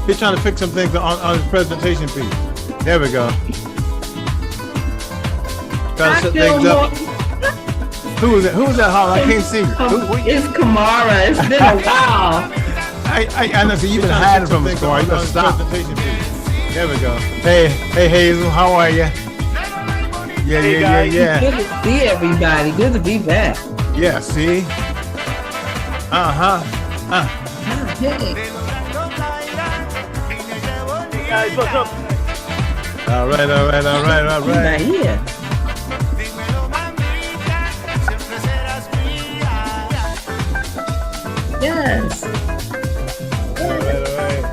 He's trying to fix some things on his presentation piece. There we go. Trying to set things up. Who is that? Who's that holler? I can't see. It's Kamara. It's been a while. I know. So you've been hiding from us, Kamara. You better stop. There we go. Hey, Hazel. How are you? Yeah. Good to see everybody. Good to be back. Yeah. See. Hey. Guys, what's up? All right. Right here. Yes. All right.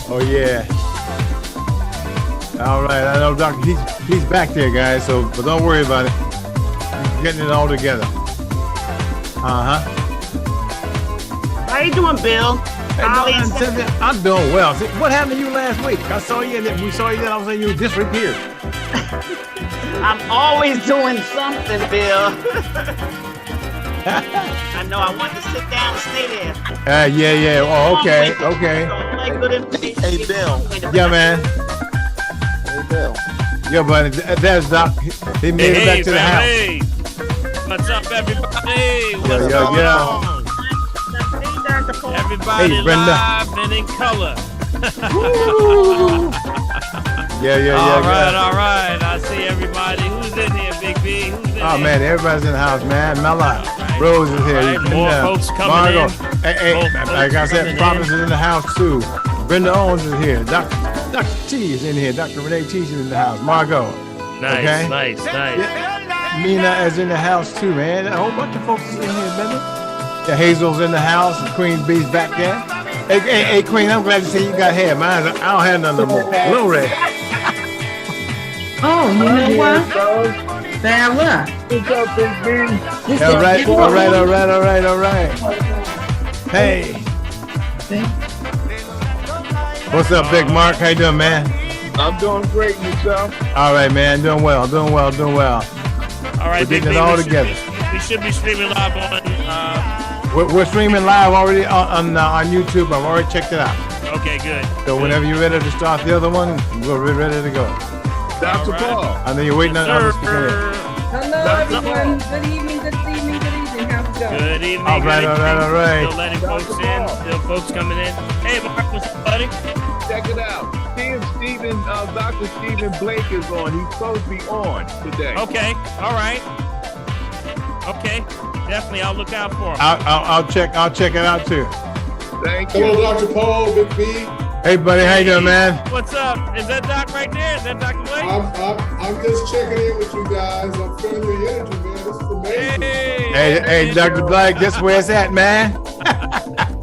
Oh yeah. All right. I know, Doctor. He's back there, guys. So, but don't worry about it. He's getting it all together. How you doing, Bill? Hey, I'm doing well. See, what happened to you last week? I saw you, and we saw you. Then I was saying you disappeared. I'm always doing something, Bill. I know. I want to sit down and stay there. Yeah. Oh, okay. Hey, Bill. Yeah, man. Hey, Bill. Yeah, buddy. There's Doc. He made it back to the house. Hey. What's up, everybody? What's Yeah. going on? Everybody Hey, Brenda. live and in color. Yeah. All right. I see everybody. Who's in here, Big B? Who's in Oh here? man, everybody's in the house, man. Mella, Rose is here. All right, more folks coming Margo. in. Hey, More folks like I said, coming Prophets in. is in the house too. Brenda Owens is here. Dr. T is in here. Dr. Renee T is in the house. Margo. Nice. Yeah. Mina is in the house too, man. A whole bunch of folks is in here, Brenda. Yeah, Hazel's in the house and Queen B's back there. Hey, Queen, I'm glad to see you got hair. Mine, I don't have none no more. Blu-ray. Oh, you know what? Sarah. What's up, Big B? All right. Hey. What's up, Big Mark? How you doing, man? I'm doing great, yourself. All right, man. Doing well. All right, We're Big getting B, it all we together. We should be streaming live on. We're streaming live already on YouTube. I've already checked it out. Okay, good. So whenever you're ready to start the other one, we're ready to go. Dr. right. Paul. I know you're waiting on us to get in. Hello, everyone. Good evening. How's it going? Good evening. All right. Still letting folks in. Still folks coming in. Hey, Mark, what's up, buddy? Check it out. Dr. Stephen Blake is on. He's supposed to be on today. Okay. All right. Okay. Definitely, I'll look out for him. I'll check it out too. Thank you. Hello, Dr. Paul, Big B. Hey, buddy, how you doing, man? What's up? Is that Doc right there? Is that Dr. Blake? I'm just checking in with you guys. I'm feeling your energy, man. This is amazing. Hey, Dr. Blake, guess where it's at, man?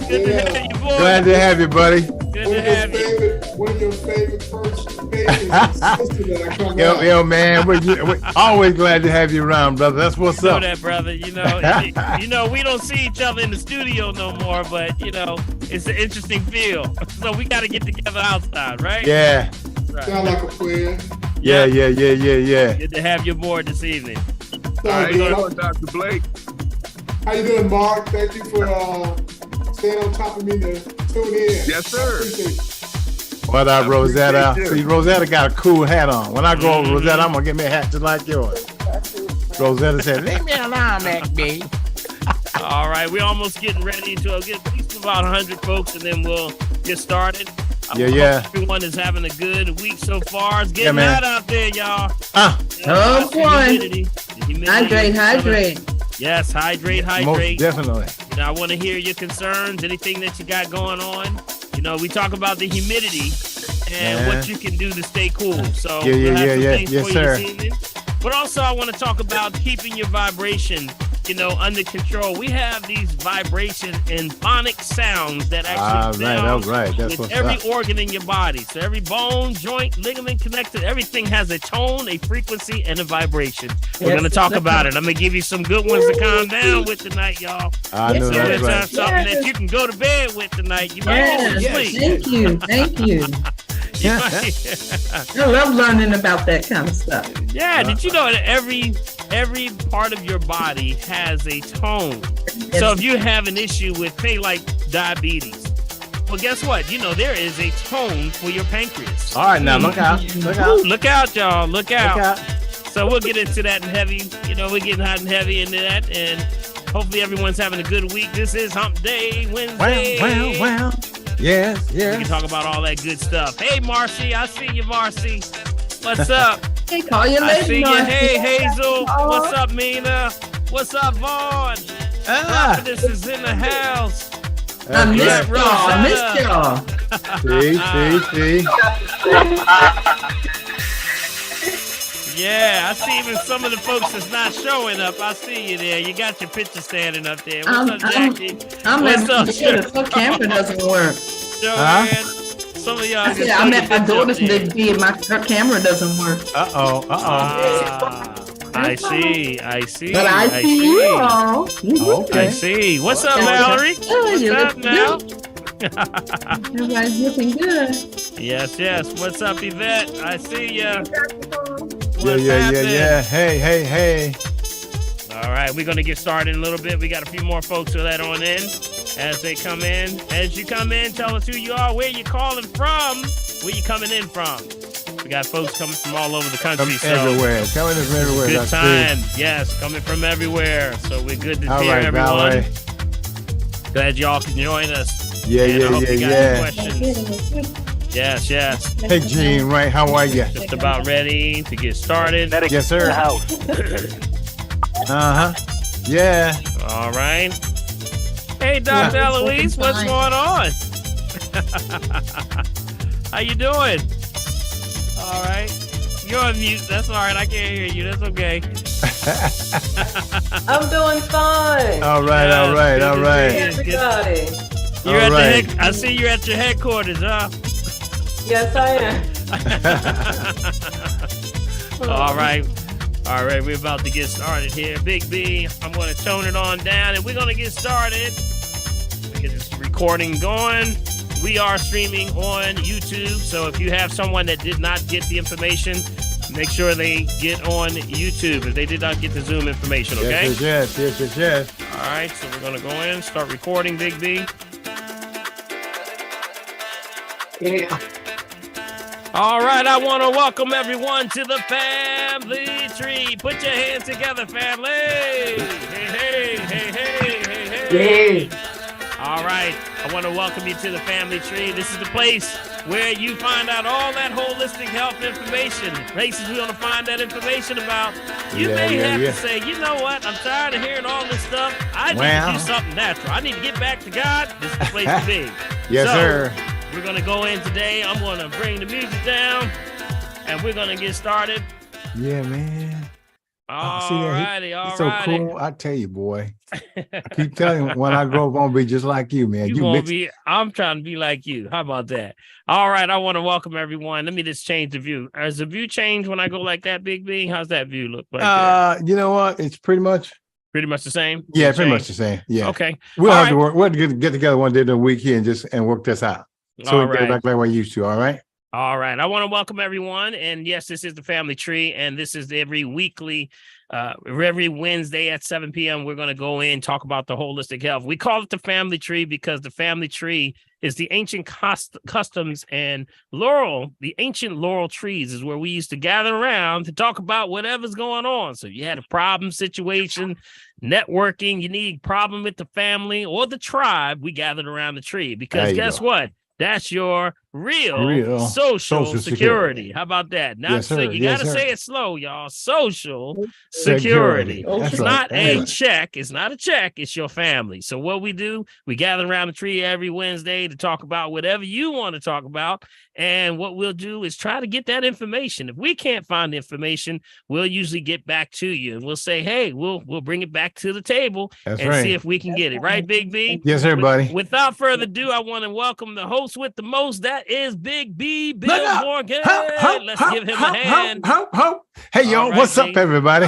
Good to have you, boy. Glad to have you, buddy. Good to have you. One of your favorite first pages that I come out. Yo, man, we're always glad to have you around, brother. That's what's Know up. that, brother. You know, we don't see each other in the studio no more, but it's an interesting feel. So we got to get together outside, right? Yeah. Sound like a plan. Yeah. Good to have you aboard this evening. How you Good. doing, Dr. Blake? How you doing, Mark? Thank you for staying on top of me to tune in. Yes, sir. Appreciate it. What up, Rosetta? appreciate you. See, Rosetta got a cool hat on. When I go over Rosetta, I'm gonna get me a hat just like yours. Rosetta said, "Leave me alone, MacB." All right, we're almost getting ready to get at least about 100 folks, and then we'll get started. I hope everyone is having a good week so far. It's getting man. hot out there, y'all. Oh, boy. The humidity. Hydrate. Yes, hydrate. Most definitely. I want to hear your concerns, anything that you got going on. We talk about the humidity and what you can do to stay cool. So we'll have some things yes, for you sir. this evening. But also, I want to talk about keeping your vibration, under control. We have these vibration and phonic sounds that actually sound That's with what's every up. organ in your body. So every bone, joint, ligament connected, everything has a tone, a frequency, and a vibration. We're going to talk about it. I'm going to give you some good ones to calm down with tonight, y'all. I know So that's it's right. something that you can go to bed with tonight. You might get some sleep. Thank you. I love learning about that kind of stuff. Yeah, did you know that every part of your body has a tone? So if you have an issue with, say, like diabetes, well, guess what? You know, there is a tone for your pancreas. All right, now look out. Look out. Ooh, look out, y'all. Look out. Look out. So we'll get into that in heavy. You know, we're getting hot and heavy into that. And hopefully everyone's having a good week. This is Hump Day Wednesday. Well. Yes. We can talk about all that good stuff. Hey, Marcy. I see you, Marcy. What's up? Hey, call you later. I see you. Marcy. Hey, Hazel. What's up, Mina? What's up, Vaughn? This is in the house. I missed y'all. See. Yeah, I see even some of the folks that's not showing up. I see you there. You got your picture standing up there. What's up, Jackie? What's up, the camera doesn't work. Joanne, some of y'all. I'm at my daughter's big B, and her camera doesn't work. I see. But I see you all. Okay. I see. What's up, Mallory? What's up now? Everybody's looking good. Yes. What's up, Yvette? I see ya. Yeah. Hey. All right, we're going to get started in a little bit. We got a few more folks that on in as they come in. As you come in, tell us who you are, where you calling from, where you coming in from. We got folks coming from all over the country. Everywhere. Coming from everywhere. Good time. Yes, coming from everywhere. So we're good to hear everyone. Glad y'all can join us. Yeah. Questions. Yes. Hey, Gene, right? How are you? Just about ready to get started. Yes, sir. Yeah. All right. Hey, Dr. Eloise, what's going on? How you doing? All right. You're on mute. That's all right. I can't hear you. That's okay. I'm doing fine. All right. Everybody. You're at the I see you're at your headquarters, huh? Yes, I am. All right, we're about to get started here. Big B, I'm going to tone it on down, and we're going to get started. Get this recording going. We are streaming on YouTube, so if you have someone that did not get the information, make sure they get on YouTube if they did not get the Zoom information, okay? Yes. All right, so we're going to go in, start recording, Big B. Yeah. All right, I want to welcome everyone to the family tree. Put your hands together, family. Hey. All right, I want to welcome you to the family tree. This is the place where you find out all that holistic health information, places we're going to find that information about. You may have to say, you know what, I'm tired of hearing all this stuff. I need to do something natural. I need to get back to God. This is the place to be. Yes, sir. We're going to go in today. I'm going to bring the music down, and we're going to get started. Yeah, man. All righty. So cool. I tell you, boy. I keep telling you, when I grow up, I'm going to be just like you, man. I'm trying to be like you. How about that? All right. I want to welcome everyone. Let me just change the view. Has the view changed when I go like that, Big B? How's that view look like? You know what? It's pretty much the same? Yeah, pretty much the same. Yeah. Okay. We'll have to work. We'll get together one day in the week here and work this out. So all we get back like we used to, all right? All right. I want to welcome everyone. And yes, this is the Family Tree. And this is every Wednesday at 7 p.m. We're going to go in, talk about the holistic health. We call it the Family Tree because the Family Tree is the ancient customs and the ancient laurel trees is where we used to gather around to talk about whatever's going on. So you had a problem situation, networking, you need problem with the family or the tribe, we gathered around the tree because guess what? That's your real social security. How about that? Now, yes, you got to say it slow, y'all. Social security. It's not a check. It's not a check. It's your family. So what we do, we gather around the tree every Wednesday to talk about whatever you want to talk about. And what we'll do is try to get that information. If we can't find the information, we'll usually get back to you and we'll say, hey, we'll bring it back to the table see if we can get it. Right, Big B? Yes, sir, buddy. Without further ado, I want to welcome the host with the most. That is Big B, Bill Morgan. Let's give him a hand. Hey, yo, what's up, everybody?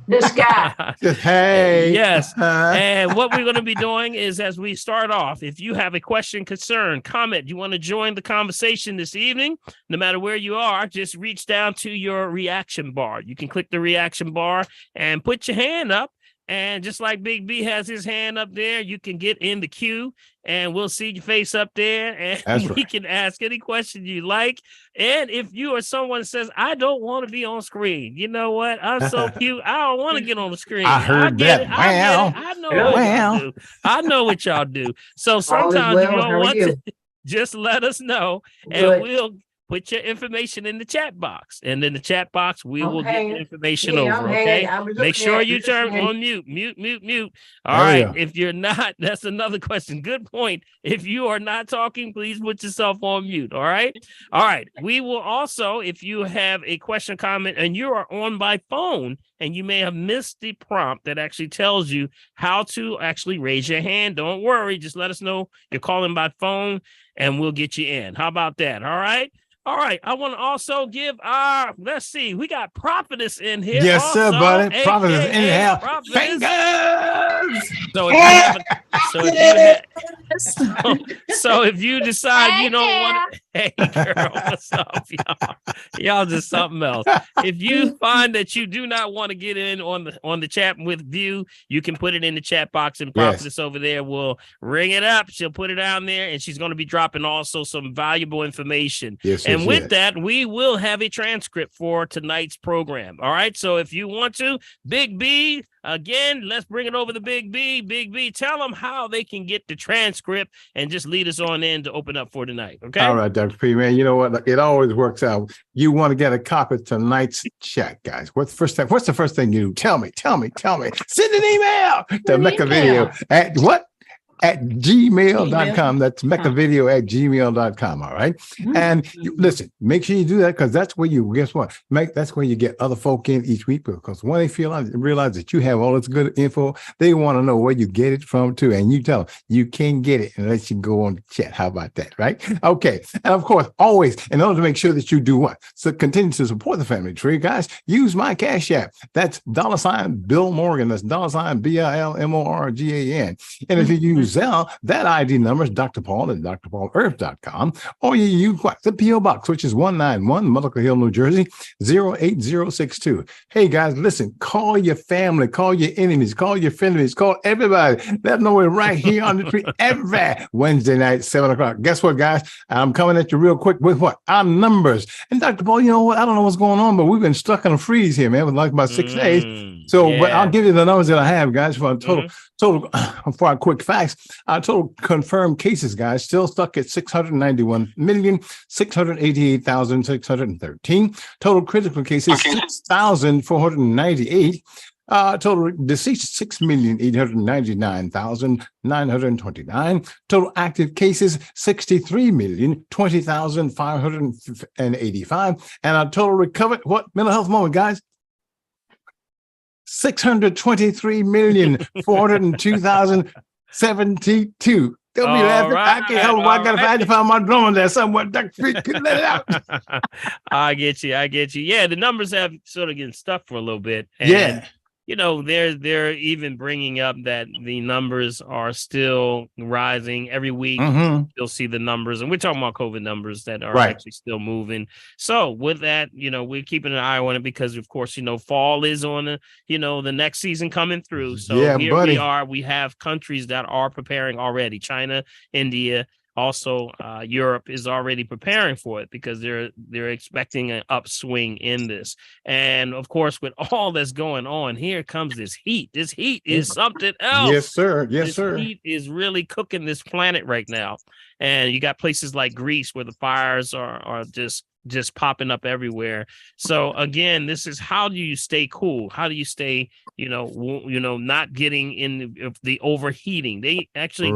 This guy. Hey. Yes. Uh-huh. And what we're going to be doing is, as we start off, if you have a question, concern, comment, you want to join the conversation this evening, no matter where you are, just reach down to your reaction bar. You can click the reaction bar and put your hand up. And just like Big B has his hand up there, you can get in the queue and we'll see your face up there and That's we right. can ask any question you like. And if you are someone that says, I don't want to be on screen, you know what? I'm so cute. I don't want to get on the screen. I heard get that. it. I get Wow. it. I know what y'all do. I know what y'all do. So sometimes well. you How don't are want you? to just let us know and Good. we'll put your information in the chat box. And in the chat box, we will get Okay. the information Yeah, over. I'm Okay. hanging. I was Make looking sure at you it, turn listening. on mute. All There we right. go. If you're not, that's another question. Good point. If you are not talking, please put yourself on mute. All right. All right. We will also, if you have a question, comment, and you are on by phone, and you may have missed the prompt that actually tells you how to actually raise your hand. Don't worry. Just let us know you're calling by phone and we'll get you in. How about that? All right. All right. I want to also give let's see, we got Prophetess in here. Yes, also, sir, buddy. Prophetess in the AKA house. Prophetess. Fingers. So if you have, so if you decide you don't want to, hey girl, what's up, y'all? Y'all just something else. If you find that you do not want to get in on the chat with View, you can put it in the chat box, and Yes. Prophetess over there will ring it up. She'll put it down there, and she's going to be dropping also some valuable information. Yes, And yes, with yes. that, we will have a transcript for tonight's program. All right. So if you want to, Big B, again, let's bring it over to Big B. Big B, tell them how they can get the transcript and just lead us on in to open up for tonight. Okay. All right, Dr. P, man. You know what? It always works out. You want to get a copy of tonight's chat, guys. What's the first thing? What's the first thing you do? Tell me. Send an email to Mecca Video at what? At gmail.com. That's meccavideo@gmail.com. All right. And listen, make sure you do that, because that's where you, guess what? That's where you get other folk in each week, because when they realize that you have all this good info, they want to know where you get it from too. And you tell them you can't get it unless you go on the chat. How about that? Right. Okay. And of course, always, in order to make sure that you do what? So continue to support the family tree, guys, use my Cash App. That's $Bill Morgan. That's $BILMORGAN. And if you use Zelle, that ID number is Dr. Paul at drpaulearth.com, or you use what? The P.O. Box, which is 191 Mullica Hill, New Jersey, 08062. Hey, guys, listen, call your family, call your enemies, call your frenemies, call everybody. Let them know we're right here on the tree every Wednesday night, 7 o'clock. Guess what, guys? I'm coming at you real quick with what? Our numbers. And Dr. Paul, you know what? I don't know what's going on, but we've been stuck in a freeze here, man, with like about 6 days. So, but I'll give you the numbers that I have, guys, for a total, for our quick facts. Our total confirmed cases, guys, still stuck at 691,688,613. Total critical cases, 6,498. Total deceased, 6,899,929. Total active cases, 63,020,585. And our total recovered, what mental health moment, guys? 623,402,072. They'll be laughing. I can't help it. I gotta find my drum on there somewhere. Dr. Freak, let it out. I get you. Yeah, the numbers have sort of getting stuck for a little bit. And you know, they're even bringing up that the numbers are still rising every week. You'll see the numbers, and we're talking about COVID numbers that are actually still moving. So with that, you know, we're keeping an eye on it because, of course, you know, fall is on the, you know, the next season coming through. So here we are. We have countries that are preparing already. China, India. Also, Europe is already preparing for it because they're expecting an upswing in this. And of course, with all that's going on, here comes this heat. This heat is something else. Yes, sir. This heat is really cooking this planet right now. And you got places like Greece where the fires are just popping up everywhere. So again, this is, how do you stay cool? How do you stay, not getting in the overheating? They actually,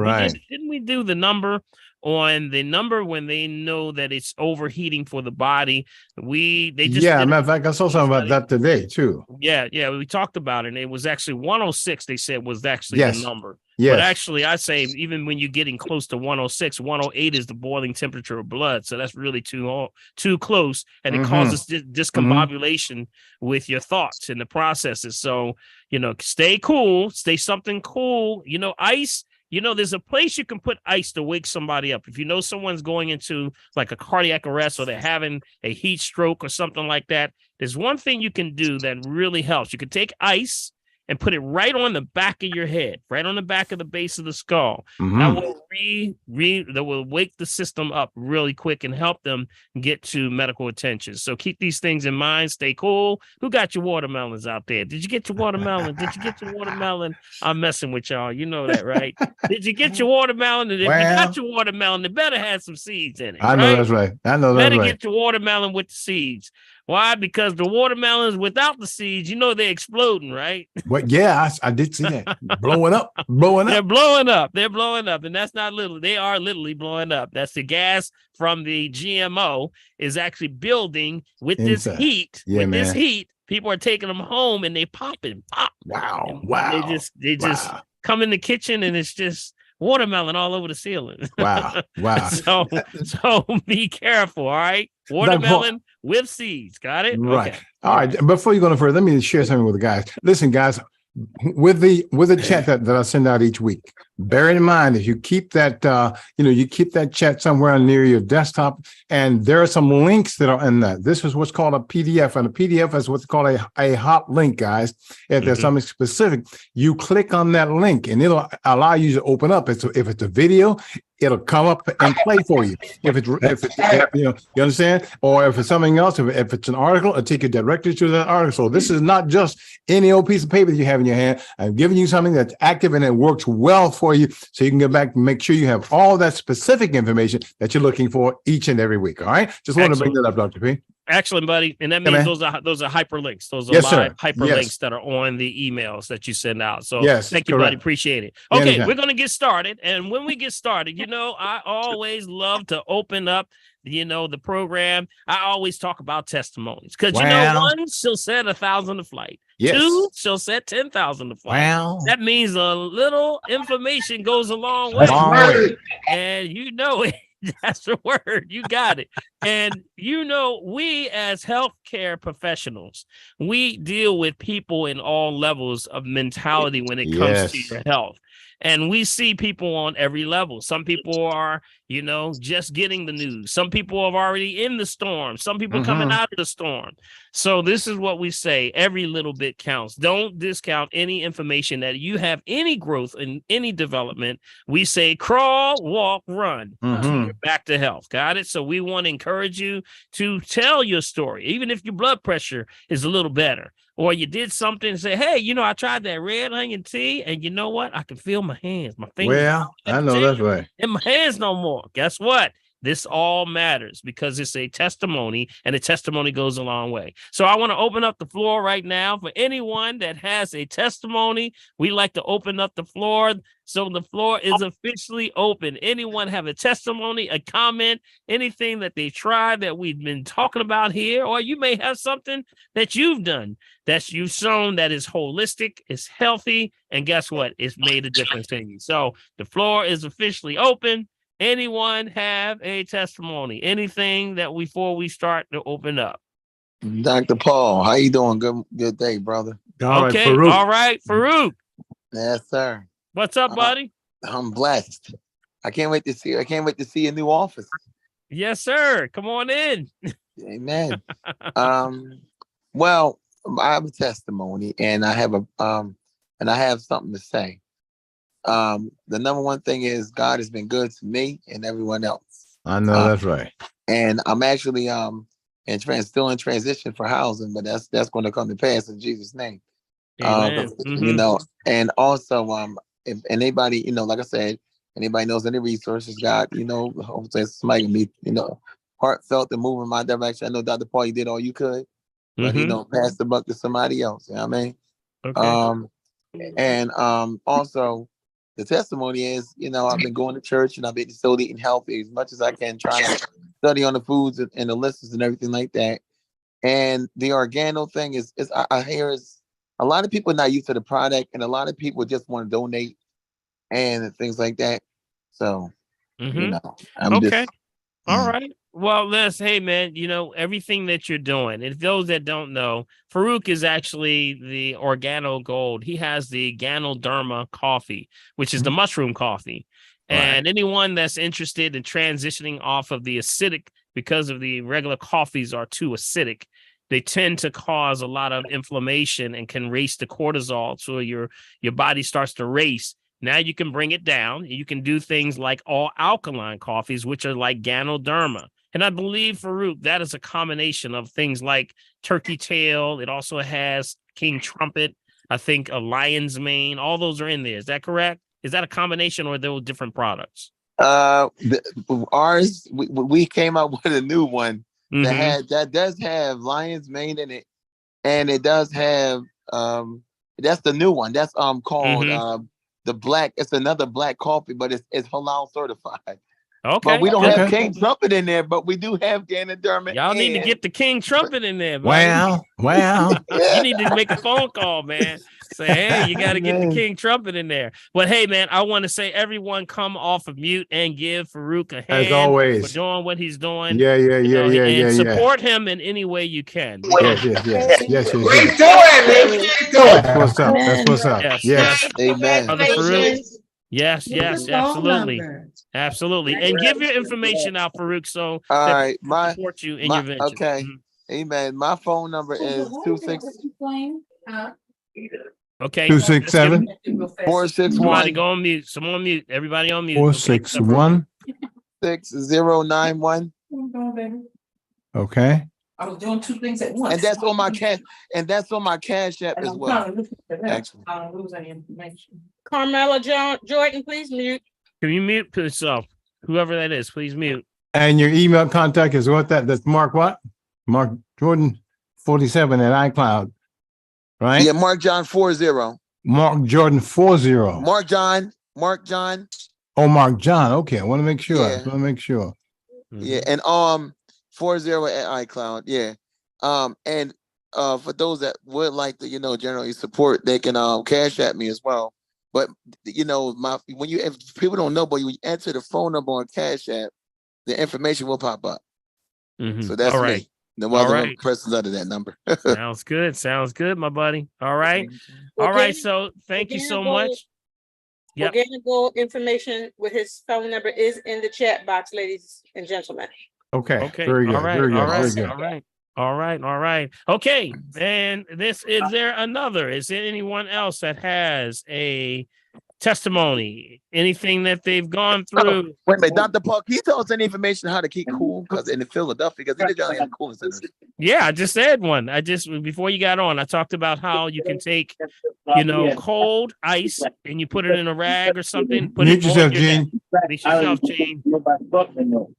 didn't we do the number on the number when they know that it's overheating for the body. They just matter of fact, I saw something about that today too. Yeah, we talked about it, and it was actually 106. They said was actually Yes. the number. Yes. But actually, I say even when you're getting close to 106, 108 is the boiling temperature of blood. So that's really too close, and it causes discombobulation with your thoughts and the processes. So, stay cool, stay something cool. Ice. There's a place you can put ice to wake somebody up. If you know someone's going into like a cardiac arrest or they're having a heat stroke or something like that, there's one thing you can do that really helps. You can take ice and put it right on the back of your head, right on the back of the base of the skull. That will that will wake the system up really quick and help them get to medical attention. So keep these things in mind. Stay cool. Who got your watermelons out there? Did you get your watermelon? Did you get your watermelon? I'm messing with y'all. You know that, right? Did you get your watermelon? And if you got your watermelon, it better have some seeds in it. I know that's right. Better get your watermelon with the seeds. Why? Because the watermelons without the seeds, they're exploding, right? But yeah, I did see that. blowing up. They're blowing up. They're blowing up. And that's not little. They are literally blowing up. That's the gas from the GMO is actually building with this heat. This heat, people are taking them home and they pop. Wow. They just come in the kitchen and it's just watermelon all over the ceiling. Wow. So be careful. All right. Watermelon with seeds. Got it? Right. Okay. All right. Before you go no further, let me share something with the guys. Listen, guys, with the chat that I send out each week, bear in mind if you keep that you keep that chat somewhere near your desktop, and there are some links that are in that. This is what's called a PDF, and a PDF is what's called a hot link, guys. If there's something specific, you click on that link and it'll allow you to open up. If it's a video, it'll come up and play for you. If it's you understand, or if it's something else, if it's an article, it'll take you directly to that article. So this is not just any old piece of paper that you have in your hand. I'm giving you something that's active and it works well for you, so you can get back and make sure you have all that specific information that you're looking for each and every week. All right, just wanted to bring that up, Dr. P. Excellent, buddy. And that means those are hyperlinks. Those are live hyperlinks that are on the emails that you send out. So thank you, buddy. Appreciate it. Okay, we're going to get started. And when we get started, I always love to open up, the program. I always talk about testimonies because, one shall set 1,000 to flight. Yes. 2 shall set 10,000 to flight. Wow. That means a little information goes a long way. And it. That's the word. You got it. And, we as healthcare professionals, we deal with people in all levels of mentality when it comes to your health. And we see people on every level. Some people are, just getting the news. Some people are already in the storm. Some people coming out of the storm. So this is what we say. Every little bit counts. Don't discount any information that you have any growth in any development. We say crawl, walk, run. Back to health. Got it? So we want to encourage you to tell your story, even if your blood pressure is a little better. Or you did something and say, hey, I tried that red onion tea, and you know what? I can feel my hands, my fingers. Well, I know that's right. And my hands no more. Guess what? This all matters because it's a testimony, and a testimony goes a long way. So I want to open up the floor right now for anyone that has a testimony. We like to open up the floor. So the floor is officially open. Anyone have a testimony, a comment, anything that they tried that we've been talking about here, or you may have something that you've done that you've shown that is holistic, is healthy, and guess what? It's made a difference in you. So the floor is officially open. Anyone have a testimony? Anything that before we start to open up? Dr. Paul, how you doing? Good day, brother. All right, Farouk. Yes, sir. What's up, buddy? I'm blessed. I can't wait to see a new office. Yes, sir. Come on in. Amen. Well, I have a testimony, and I have something to say. The number one thing is God has been good to me and everyone else. I know that's right. And I'm actually still in transition for housing, but that's going to come to pass in Jesus' name. And also if anybody, like I said, anybody knows any resources, God, hopefully somebody can be, heartfelt and move in my direction. I know, Dr. Paul, you did all you could, but pass the buck to somebody else. You know what I mean? Okay. And also the testimony is, I've been going to church and I've been still eating healthy as much as I can, trying to study on the foods and the lists and everything like that. And the organo thing is I hear is a lot of people are not used to the product, and a lot of people just want to donate and things like that. So, I'm okay. just. All right. Well, hey, man, everything that you're doing, and those that don't know, Farouk is actually the Organo Gold. He has the Ganoderma coffee, which is the mushroom coffee. And anyone that's interested in transitioning off of the acidic, because of the regular coffees are too acidic, they tend to cause a lot of inflammation and can raise the cortisol. So your body starts to race. Now you can bring it down. You can do things like all alkaline coffees, which are like Ganoderma. And I believe, Farouk, that is a combination of things like turkey tail. It also has King Trumpet. I think a lion's mane. All those are in there. Is that correct? Is that a combination, or are those different products? Ours, we came out with a new one that does have lion's mane in it, and it does have that's the new one. That's called the black. It's another black coffee, but it's halal certified. Okay. But we don't have King Trumpet in there, but we do have Ganoderma. Y'all need to get the King Trumpet in there, buddy. Wow. You need to make a phone call, man. Say, hey, you got to get the King Trumpet in there. But hey, man, I want to say everyone come off of mute and give Farouk a hand. As always. For doing what he's doing. Yeah. Support him in any way you can. Yes. Keep doing it. Keep doing it. That's what's up. Yes. Amen. Brother Farouk. Yes, absolutely. Absolutely. And give your information out, Farouk, so all right, support you in your venture. Okay. Amen. My phone number is 26. Okay. 267 461. Somebody go on mute. Someone on mute. Everybody on mute. 461 6091. Okay. I was doing two things at once. And that's on my cash app as well. Actually. I don't lose any information. Carmela Jordan, please mute. Can you mute yourself? Whoever that is, please mute. And your email contact is that's Mark what? Mark Jordan 47 at iCloud. Right? Yeah, Mark John 40. Mark Jordan 40. Mark John. Oh, Mark John. Okay, I want to make sure. Yeah, and 40 at iCloud. Yeah. And for those that would like to, generally support, they can cash at me as well. But if people don't know, but when you enter the phone number on Cash App, the information will pop up. So that's all right. me. No other persons under that number. Sounds good, my buddy. All right. All right. So thank you so much. Yep. Organic information with his phone number is in the chat box, ladies and gentlemen. Okay. Very good. Very good. All right. Okay. And is there anyone else that has a testimony, anything that they've gone through? Wait a minute, Dr. Paul, can you tell us any information on how to keep cool? Because in Philadelphia, because they did have cooling centers. Yeah, I just said one. Before you got on, I talked about how you can take, cold ice and you put it in a rag or something. Mute yourself, Gene. Mute yourself, Gene.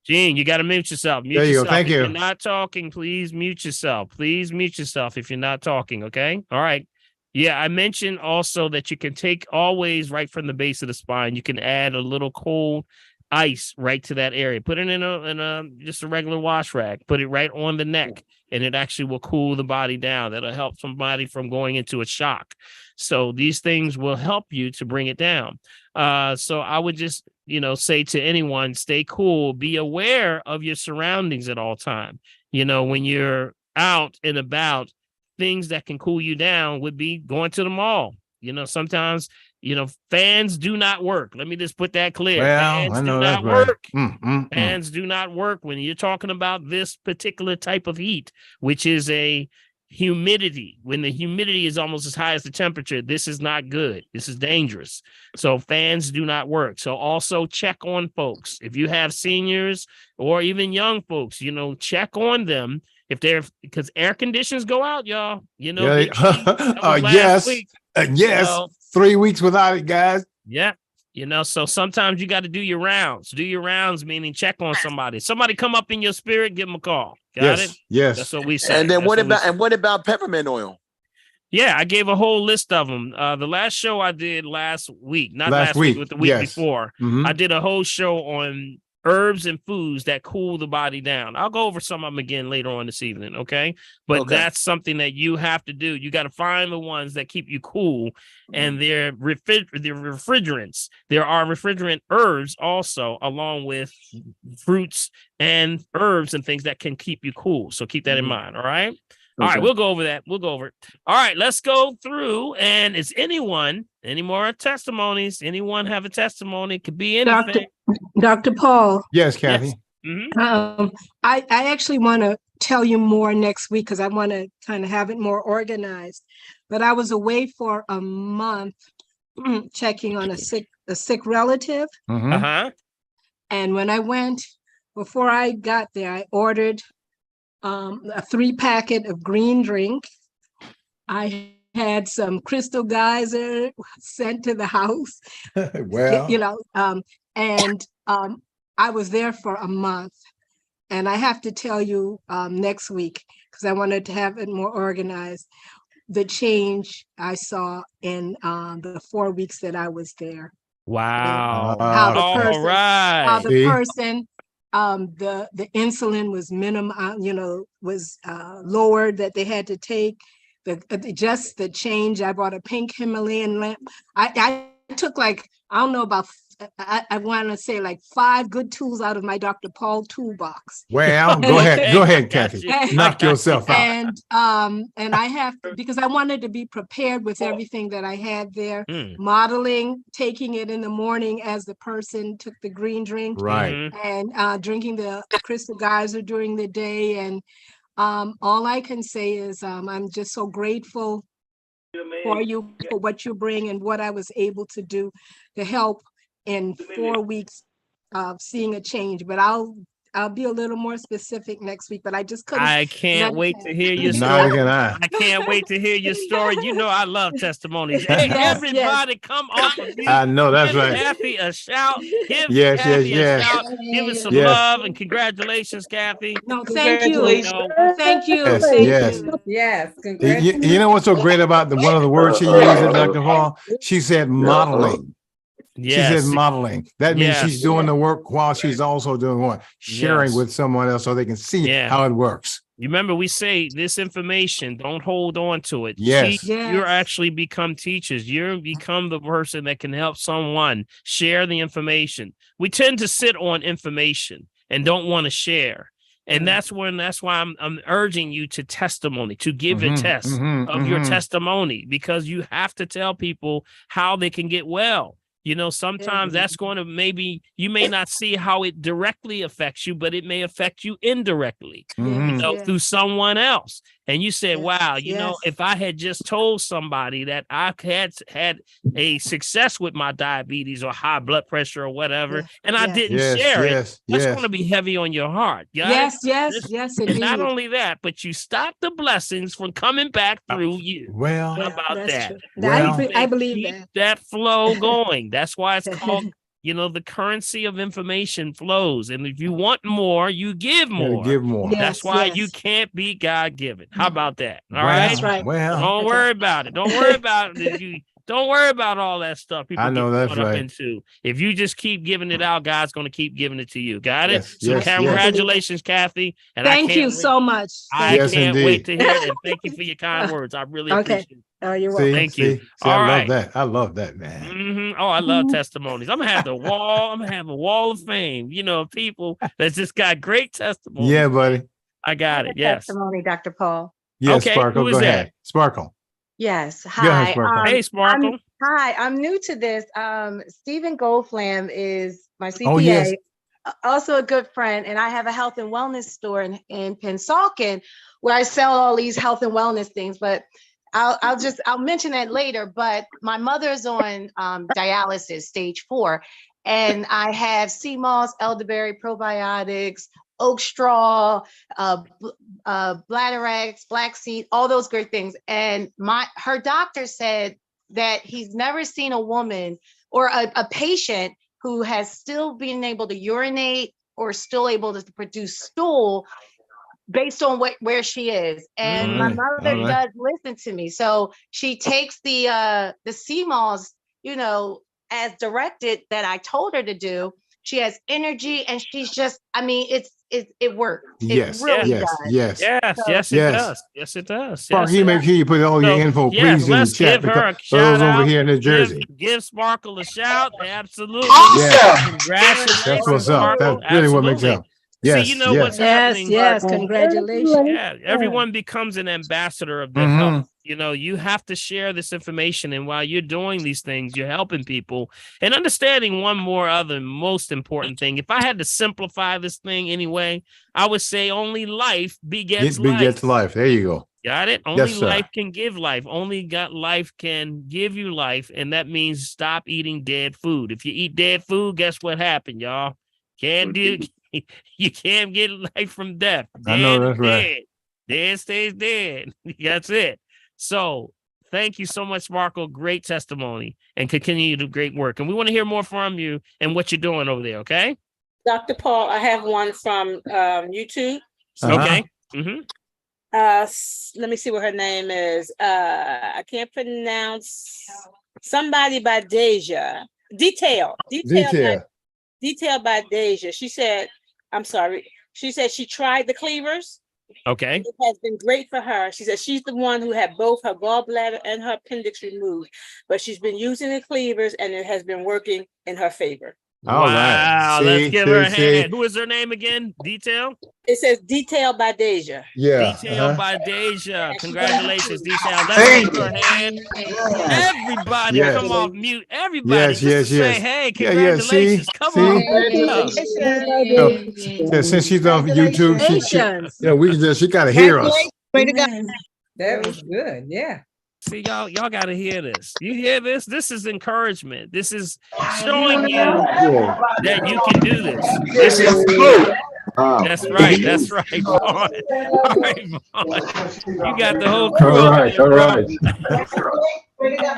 Gene, you got to mute yourself. There you go. Thank you. If you're not talking, please mute yourself. Please mute yourself if you're not talking. Okay. All right. Yeah, I mentioned also that you can take always right from the base of the spine. You can add a little cold ice right to that area. Put it in a just a regular wash rag. Put it right on the neck, and it actually will cool the body down. That'll help somebody from going into a shock. So these things will help you to bring it down. So I would just say to anyone, stay cool. Be aware of your surroundings at all time. When you're out and about, things that can cool you down would be going to the mall. Sometimes, fans do not work. Let me just put that clear. Well, fans do not work. Fans do not work when you're talking about this particular type of heat, which is a humidity. When the humidity is almost as high as the temperature, this is not good. This is dangerous. So fans do not work. So also check on folks. If you have seniors or even young folks, check on them. Because air conditions go out, y'all. Yes. Yes. 3 weeks without it, guys. Yeah. So sometimes you got to do your rounds. Do your rounds, meaning check on somebody. Somebody come up in your spirit, give them a call. Got it? Yes. That's what we say. And then what about peppermint oil? Yeah, I gave a whole list of them. The last show I did last week, not Last last week, week, but the week yes. before, Mhm. I did a whole show on herbs and foods that cool the body down. I'll go over some of them again later on this evening, okay? But Okay. that's something that you have to do. You got to find the ones that keep you cool, and they're refrigerants. There are refrigerant herbs also, along with fruits and herbs and things that can keep you cool. So keep that in mind, all right? All right, Okay. we'll go over that. We'll go over it. All right, let's go through. And is any more testimonies? Anyone have a testimony? It could be anything. Dr. Paul, Yes, Kathy. Mhm. I actually want to tell you more next week because I want to kind of have it more organized. But I was away for a month checking on a sick relative. Mhm. Uh-huh. And when I went, before I got there, I ordered a 3-packet of green drink. I had some Crystal Geyser sent to the house, Well, and I was there for a month. And I have to tell you next week, because I wanted to have it more organized, the change I saw in the 4 weeks that I was there. Wow. How the All person, right. how the See? person, the insulin was was lowered that they had to take. Just the change. I bought a pink Himalayan lamp. I took like, I don't know about, I want to say like 5 good tools out of my Dr. Paul toolbox. well, go ahead, Kathy. Gotcha. Knock yourself out. And I have to, because I wanted to be prepared with everything that I had there, Mm. modeling, taking it in the morning as the person took the green drink, Right. Mhm. and drinking the Crystal Geyser during the day. And all I can say is I'm just so grateful for you, for what you bring and what I was able to do to help in 4 weeks of seeing a change. But I'll be a little more specific next week, but I just couldn't. I can't wait to hear your Neither story. can I. I can't wait to hear your story. You know I love testimonies. Hey, Yes, everybody, come off of you. I know that's Give right. Kathy a shout. Give Yes, Kathy yes, a shout. Give us some Yes. love and congratulations, Kathy. No, thank you. Congratulations. Thank you. Yes, Thank yes. you. Yes, You, congratulations. you know what's so great about one of the words she used, Dr. Paul? She said modeling. She Yes. said modeling. That means Yes. she's doing the work while she's also doing what? Sharing Yes. with someone else so they can see Yeah. how it works. You remember we say this information, don't hold on to it. Yes. You're Yes. actually become teachers. You become the person that can help someone share the information. We tend to sit on information and don't want to share. And that's why I'm urging you to testimony, to give a test of your testimony, because you have to tell people how they can get well. You know, sometimes that's going to, maybe you may not see how it directly affects you, but it may affect you indirectly, through someone else. And you said, Yes, wow, you know, yes. if I had just told somebody that I had a success with my diabetes or high blood pressure or whatever, Yeah, and I yeah. didn't Yes, share it, yes, that's yes. going to be heavy on your heart. Got Yes, it? yes, This- yes, And indeed. not only that, but you stop the blessings from coming back through you. Well, How about That's that? true. Well- I believe Keep that. that flow going. That's why it's called, you know, the currency of information flows. And if you want more, you give gotta more. give more. Yeah. That's why yes. you can't be God given. How about that? All Well, right. That's right. Well, Don't worry about it. Don't worry about it. Don't worry about all that stuff people I know get that's caught up right. into. If you just keep giving it out, God's going to keep giving it to you. Got it? Yes, So yes, yes. congratulations, Kathy. And I Thank can't you wait- so much. I Yes, can't wait to indeed. hear it. And thank you for your kind words. I really Okay. appreciate it. Oh, you're welcome. see, Thank see, you. see, All I right. love that. I love that, man. Oh, I love testimonies. I'm gonna have I'm gonna have a wall of fame, you know, of people that's just got great testimonies. Yeah, buddy. I got it. Yes. Testimony, Dr. Paul. Yes, Okay, Sparkle. who Go is ahead. that? Sparkle. Yes. Go ahead, Hi. Sparkle. Hey, Sparkle. Hi. I'm new to this. Stephen Goldflam is my CPA. Oh, yes. Also a good friend, and I have a health and wellness store in Pennsauken where I sell all these health and wellness things. But I'll mention that later. But my mother's on dialysis, stage 4, and I have sea moss, elderberry probiotics, oak straw, bladder-X, flaxseed, all those great things. And her doctor said that he's never seen a woman or a patient who has still been able to urinate or still able to produce stool based on where she is. And my mother does listen to me. So she takes the sea moss, you know, as directed that I told her to do. She has energy and she's just, I mean, it works. Yes, it really yes, does. yes, Yes, So- yes, it Yes. does. Yes, it does. Sparky, Yes, it make does. sure you put all your So, info, yes, please, in the let's chat. give her a Because for those shout over out. here in New Jersey. Give Sparkle a shout. Absolutely. Yes. Congratulations, That's what's up. Sparkle. That's really what makes Absolutely. up. Yes, See, you know yes. what's Yes, happening? yes, congratulations. Yeah, everyone becomes an ambassador of their Mhm. health. You know, you have to share this information, and while you're doing these things, you're helping people and understanding one more other most important thing. If I had to simplify this thing anyway, I would say only life begets life. Begets life. There you go. Got it? Only Yes, sir. life can give life. Only got life can give you life, and that means stop eating dead food. If you eat dead food, guess what happened, y'all? Can't do. You can't get life from death. I know Dead that's is right. dead. Dead stays dead. That's it. So thank you so much, Sparkle. Great testimony, and continue to do great work. And we want to hear more from you and what you're doing over there. Okay. Dr. Paul, I have one from YouTube. Okay. Mm-hmm. Let me see what her name is. I can't pronounce. Somebody by Deja. Detail by Deja. She said, I'm sorry. She said she tried the cleavers. Okay. It has been great for her. She said she's the one who had both her gallbladder and her appendix removed, but she's been using the cleavers and it has been working in her favor. All right. Wow. See, Let's give her a see. hand. Who is her name again? Detail? It says Detail by Deja. Yeah. Detail by Deja. Congratulations, Detail. Let's give her a hand. Everybody Yes. come off mute. Everybody Yes, just yes, to say, yes. hey, Yeah, yeah, see? congratulations. Come See? on. So, since she's on YouTube, she Congratulations. we can just, she got to hear us. That was good. Yeah. See, y'all gotta hear this. You hear this? This is encouragement. This is showing you that you can do this. This is That's right. That's right. Vaughn. All right, Vaughn. You got the whole crew. All up right, there, all bro. right.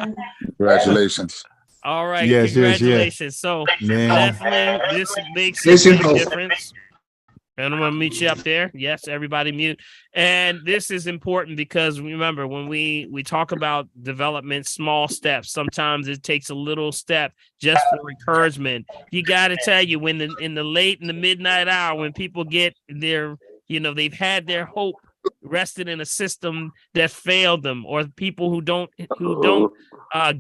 Congratulations. All right. Yes, yes, yes. Congratulations. So Man. definitely this makes a Listen, big folks. difference. And I'm gonna meet you up there. Yes, everybody mute. And this is important because remember, when we talk about development, small steps, sometimes it takes a little step just for encouragement. You got to tell you when in the midnight hour, when people get their, they've had their hope rested in a system that failed them, or people who don't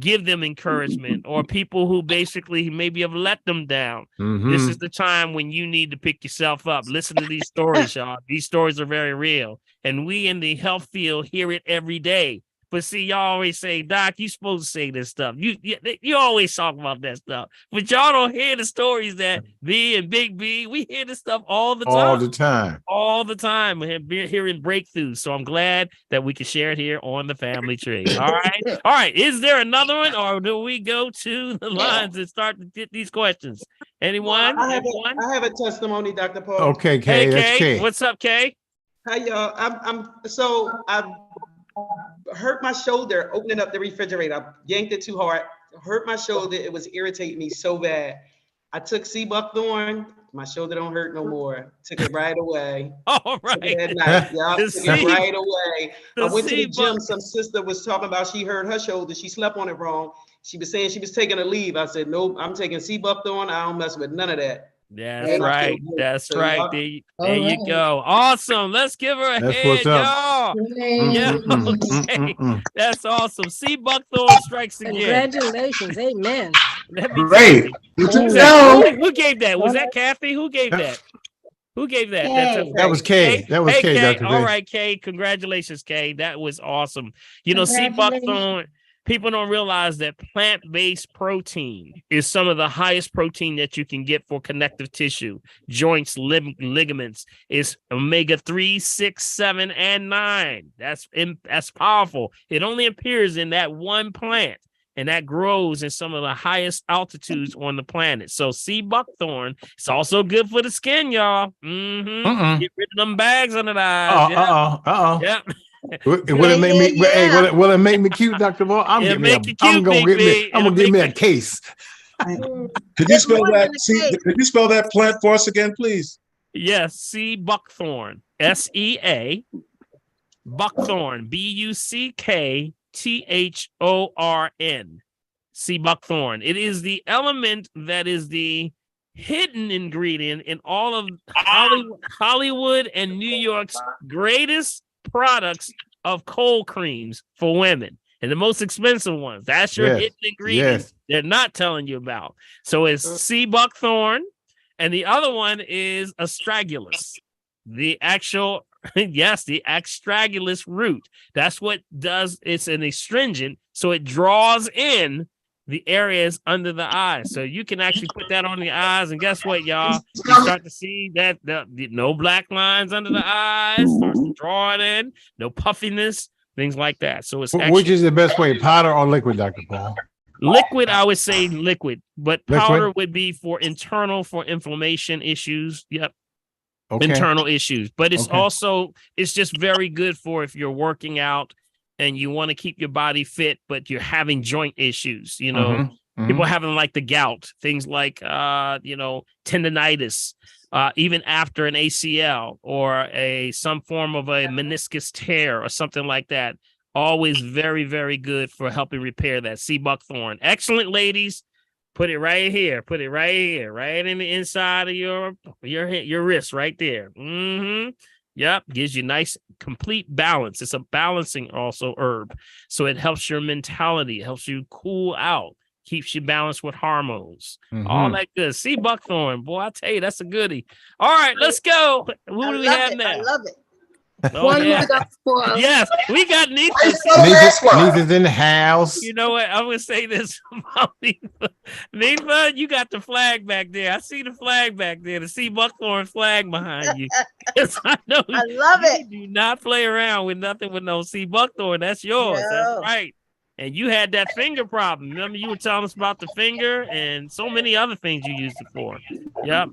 give them encouragement, or people who basically maybe have let them down. Mhm. This is the time when you need to pick yourself up. Listen to these stories, y'all. These stories are very real, and we in the health field hear it every day. But see, y'all always say, Doc, you supposed to say this stuff. You always talk about that stuff, but y'all don't hear the stories that B and Big B. We hear this stuff all the time. All the time. We're hearing breakthroughs. So I'm glad that we can share it here on the Family Tree. All right. All right. Is there another one, or do we go to the lines and start to get these questions? Anyone? I have a testimony, Dr. Paul. Okay, Kay. Hey, That's Kay. Kay. What's up, Kay? Hi, y'all. I've hurt my shoulder opening up the refrigerator. I yanked it too hard, hurt my shoulder. It was irritating me so bad. I took sea buckthorn. My shoulder don't hurt no more. Took it right away. All right. Took it at night. Yeah, The took it sea- right away. the I went to the sea gym. Some sister was talking about she hurt her shoulder. She slept on it wrong. She was saying she was taking a leave. I said, nope, I'm taking sea buckthorn. I don't mess with none of that. That's And I right. feel good. That's So right. y'all- There you go. Awesome. Let's give her a That's hand, what's up. y'all. Yeah. Okay. That's awesome. See, Buckthorn strikes again. Congratulations. Amen. Let me Great. tell you. Who gave that? Was that Kathy? Who gave that? Who gave that? That was Kay. That was Hey, Kay, Kay. Dr. All Kay. right, Kay. Congratulations, Kay. That was awesome. See, Buckthorn. People don't realize that plant-based protein is some of the highest protein that you can get for connective tissue, joints, ligaments. Is omega-3, 6, 7, and 9. That's powerful. It only appears in that one plant, and that grows in some of the highest altitudes on the planet. So sea buckthorn. It's also good for the skin, y'all. Mm-hmm. Get rid of them bags under the eyes. Yep. Will it make me? Hey, will it make me cute, Dr. Ball? I'm It'll make you I'm cute, gonna Big get me. B. I'm gonna give me a case. Could you spell that? Could you spell that plant for us again, please? Yes, sea buckthorn. SEA. Buckthorn. BUCKTHORN. Sea buckthorn. It is the element that is the hidden ingredient in all of Hollywood and New York's greatest products of cold creams for women, and the most expensive ones. That's your hidden ingredient they're not telling you about. So it's sea buckthorn, and the other one is astragalus. The actual the astragalus root. That's what does. It's an astringent, so it draws in the areas under the eyes. So you can actually put that on the eyes, and guess what, y'all? You start to see that no black lines under the eyes, starts to draw it in, no puffiness, things like that. So it's Which is the best way, powder or liquid, Dr. Paul? Liquid, I would say liquid, but powder would be for inflammation issues. Yep. Okay. Internal issues. But it's also, it's just very good for if you're working out and you want to keep your body fit, but you're having joint issues, you know, people having like the gout, things like, tendonitis, even after an ACL or some form of a meniscus tear or something like that. Always very, very good for helping repair that. Sea buckthorn. Excellent, ladies. Put it right here. Put it right here, right in the inside of your wrist right there. Yep, gives you nice, complete balance. It's a balancing also herb. So it helps your mentality, helps you cool out, keeps you balanced with hormones. All that good. Sea buckthorn, boy, I tell you, that's a goodie. All right, let's go. Who do we have now? I love it. Oh, One yeah. more, Dr. Paul. Yes, we got Nita. Nita's in the house. You know what? I'm going to say this about Nita. Nita, you got the flag back there. I see the flag back there, the sea buckthorn flag behind you. I know I love it. You do not play around with nothing with no sea buckthorn. That's yours. No. That's right. And you had that finger problem. Remember, you were telling us about the finger and so many other things you used it for. Yep.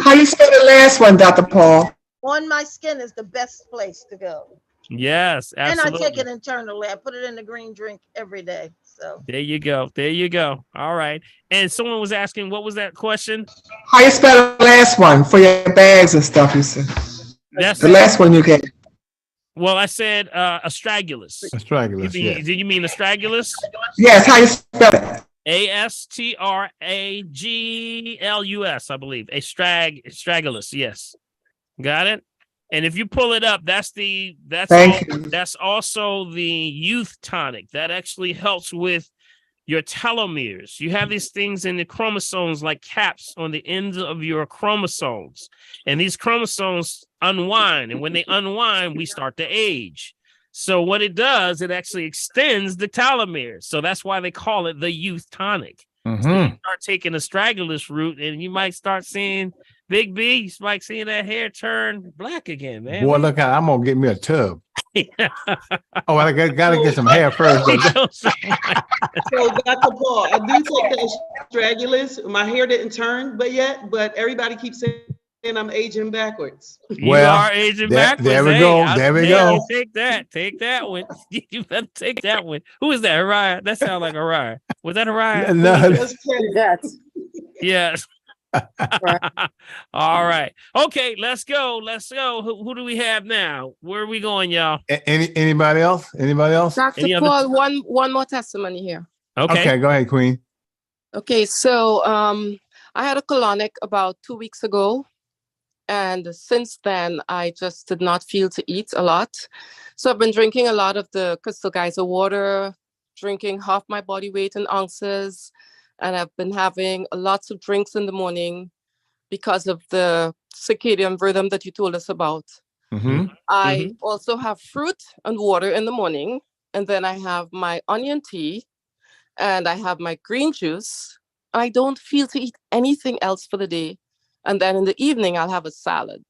How you spell the last one, Dr. Paul? On my skin is the best place to go. Yes, absolutely. And I take it internally. I put it in the green drink every day. So there you go. There you go. All right. And someone was asking, what was that question? How you spell the last one for your bags and stuff, you said? That's the last one you gave. Well, I said astragalus. Astragalus, Did you mean astragalus? Yes, how you spell it? ASTRAGLUS, I believe. Astragalus, yes. Got it? And if you pull it up, that's also the youth tonic. That actually helps with your telomeres. You have these things in the chromosomes like caps on the ends of your chromosomes. And these chromosomes unwind. And when they unwind, we start to age. So what it does, it actually extends the telomeres. So that's why they call it the youth tonic. So you start taking astragalus root and you might start seeing Big B, you might seeing that hair turn black again, man. Boy, look out, I'm gonna get me a tub. Oh, I gotta get some hair first. So, Dr. Paul, I do take the astragalus. My hair didn't turn but everybody keeps saying I'm aging backwards. You are aging backwards. There we go. There we go. Take that one. You better take that one. Who is that? Araya? That sounds like Araya. Was that Araya? No. Yes. All right. Okay, let's go. Who do we have now? Where are we going, y'all? Anybody else? Dr. Paul, one more testimony here. Okay, go ahead, Queen. Okay, so I had a colonic about 2 weeks ago. And since then, I just did not feel to eat a lot. So I've been drinking a lot of the Crystal Geyser water, drinking half my body weight in ounces. And I've been having lots of drinks in the morning because of the circadian rhythm that you told us about. I also have fruit and water in the morning. And then I have my onion tea and I have my green juice. I don't feel to eat anything else for the day. And then in the evening, I'll have a salad.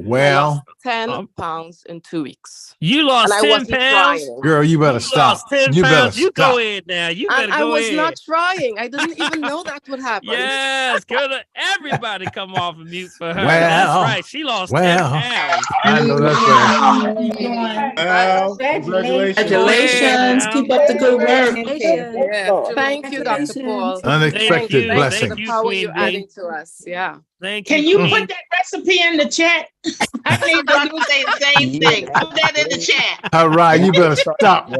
Well, 10 pounds in 2 weeks. You lost 10 pounds? Girl, you better stop. Lost 10 you pounds. You stop. go in now. You better go in. I was not trying. I didn't even know that would happen. Yes, girl, everybody come off of mute for her. Well, that's right. She lost 10 pounds. I know that's right. Congratulations. Keep up the good work. Yeah. Thank you, Dr. Paul. Unexpected blessing. Thank you, the power you're adding to us. Yeah. Thank you. Can you Queen. put that recipe in the chat? I need to say the same thing. Put that in the chat. All right, you better stop.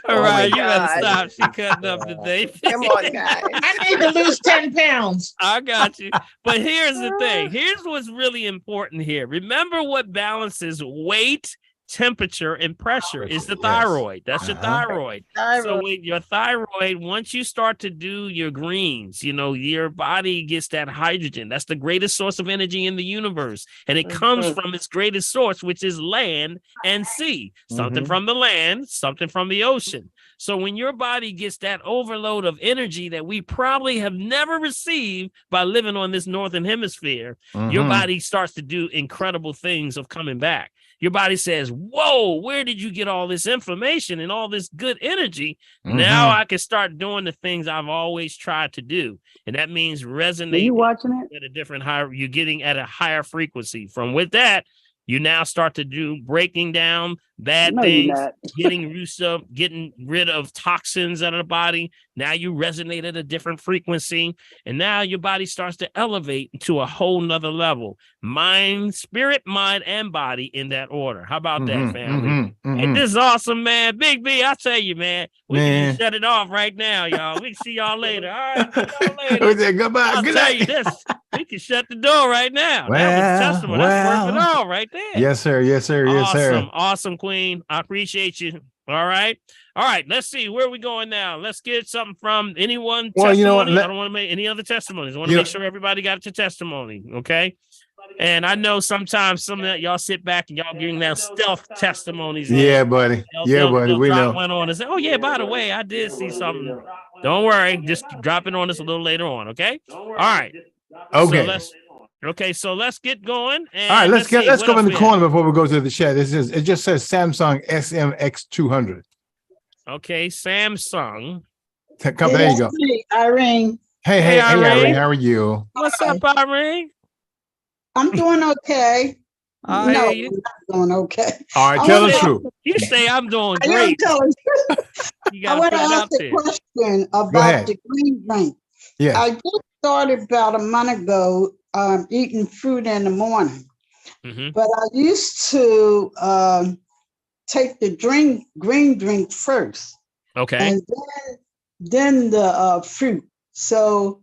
All right, you better God. stop. She cutting up today. Come on, guys. I need to lose 10 pounds. I got you. But here's the thing. Here's what's really important here. Remember what balances weight, temperature, and pressure is the thyroid. That's your thyroid. So with your thyroid, once you start to do your greens, you know, your body gets that hydrogen. That's the greatest source of energy in the universe. And it comes from its greatest source, which is land and sea. Something from the land, something from the ocean. So when your body gets that overload of energy that we probably have never received by living on this northern hemisphere, your body starts to do incredible things of coming back. Your body says, whoa, where did you get all this information and all this good energy? Now I can start doing the things I've always tried to do. And that means resonating at a different higher, you're getting at a higher frequency. From with that, you now start to do breaking down bad things, getting rid of toxins out of the body. Now you resonate at a different frequency. And now your body starts to elevate to a whole nother level. Mind, spirit, mind, and body in that order. How about that, family? And this is awesome, man. Big B, I tell you, man, we can shut it off right now, y'all. We can see y'all later. All right, see y'all later. Goodbye. I'll tell you this. We can shut the door right now. That was testament. That's worth it all right there. Yes, sir. Yes, sir. Yes, sir. Awesome, Queen. I appreciate you. All right. Let's see where we going now. Let's get something from anyone. Well, you know what? I don't want to make any other testimonies. I want to make sure everybody got your testimony. Okay. And I know sometimes some of that y'all sit back and y'all getting that stealth testimonies. Yeah, buddy. Buddy. We know. Went on and say, oh yeah, by the way, I did see something. Don't worry. Just drop it on us a little later on. Okay. All right. Okay. So let's get going. And all right, let's go in the corner before we go to the chat. It just says Samsung SMX200. Okay, Samsung. There you go. Irene. Hey, Irene. How are you? What's up, Irene? I'm doing okay. I'm doing okay. All right, tell the truth. You say I'm doing great. I want to ask a question about the green drink. Yeah. I just started about a month ago eating fruit in the morning. But I used to take the green drink first. Okay. And then the fruit. So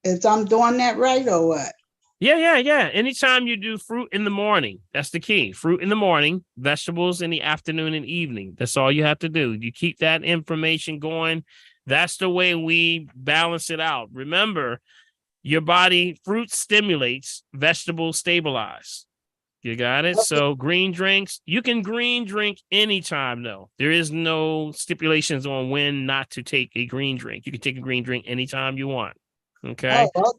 I'm doing that right or what? Yeah. Anytime you do fruit in the morning, that's the key. Fruit in the morning, vegetables in the afternoon and evening. That's all you have to do. You keep that information going. That's the way we balance it out. Remember, your body, fruit stimulates, vegetables stabilize. You got it? So green drinks, you can green drink anytime, though. There is no stipulations on when not to take a green drink. You can take a green drink anytime you want. Okay. Oh,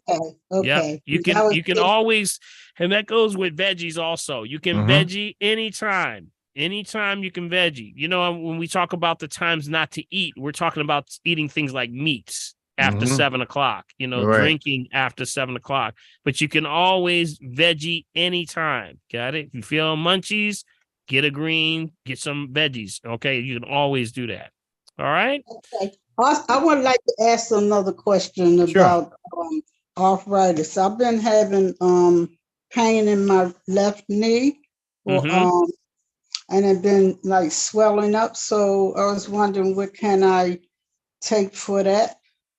okay. Yep. You can always, and that goes with veggies also. You can veggie anytime. Anytime you can veggie. You know, when we talk about the times not to eat, we're talking about eating things like meats after 7 o'clock, drinking after 7 o'clock. But you can always veggie anytime. Got it? If you feel munchies, get a green, get some veggies. Okay. You can always do that. All right. Okay. I would like to ask another question about arthritis. I've been having pain in my left knee, and it's been like swelling up. So I was wondering, what can I take for that?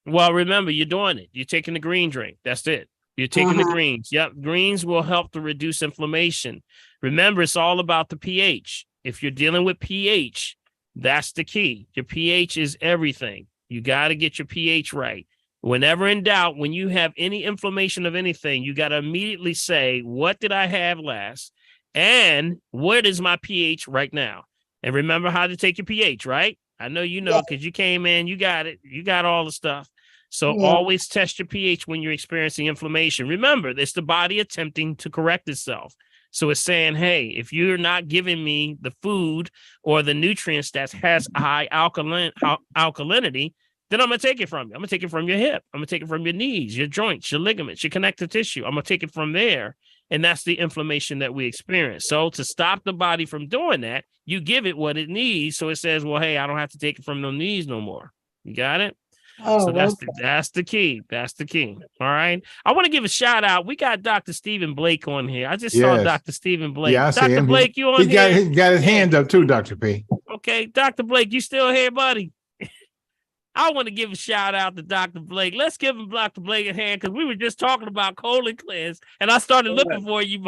Well, remember, you're doing it. You're taking the green drink. That's it. You're taking the greens. Yep. Greens will help to reduce inflammation. Remember, it's all about the pH. If you're dealing with pH, that's the key. Your pH is everything. You got to get your pH right. Whenever in doubt, when you have any inflammation of anything, you got to immediately say, what did I have last? And what is my pH right now? And remember how to take your pH, right? I know you know because you came in, you got it. You got all the stuff. So always test your pH when you're experiencing inflammation. Remember, it's the body attempting to correct itself. So it's saying, hey, if you're not giving me the food or the nutrients that has high alkalinity, then I'm going to take it from you. I'm going to take it from your hip. I'm going to take it from your knees, your joints, your ligaments, your connective tissue. I'm going to take it from there. And that's the inflammation that we experience. So to stop the body from doing that, you give it what it needs. So it says, well, hey, I don't have to take it from the knees no more. You got it? Oh, So that's okay. that's the key. That's the key. All right. I want to give a shout out. We got Dr. Stephen Blake on here. I just saw Yes. Dr. Stephen Blake. Yeah, I see Dr. him. Blake, you on he got here? he got his hand up too, Dr. P. Okay, Dr. Blake, you still here, buddy? I want to give a shout out to Dr. Blake. Let's give him Dr. Blake a hand because we were just talking about colon cleanse, and I started looking for you.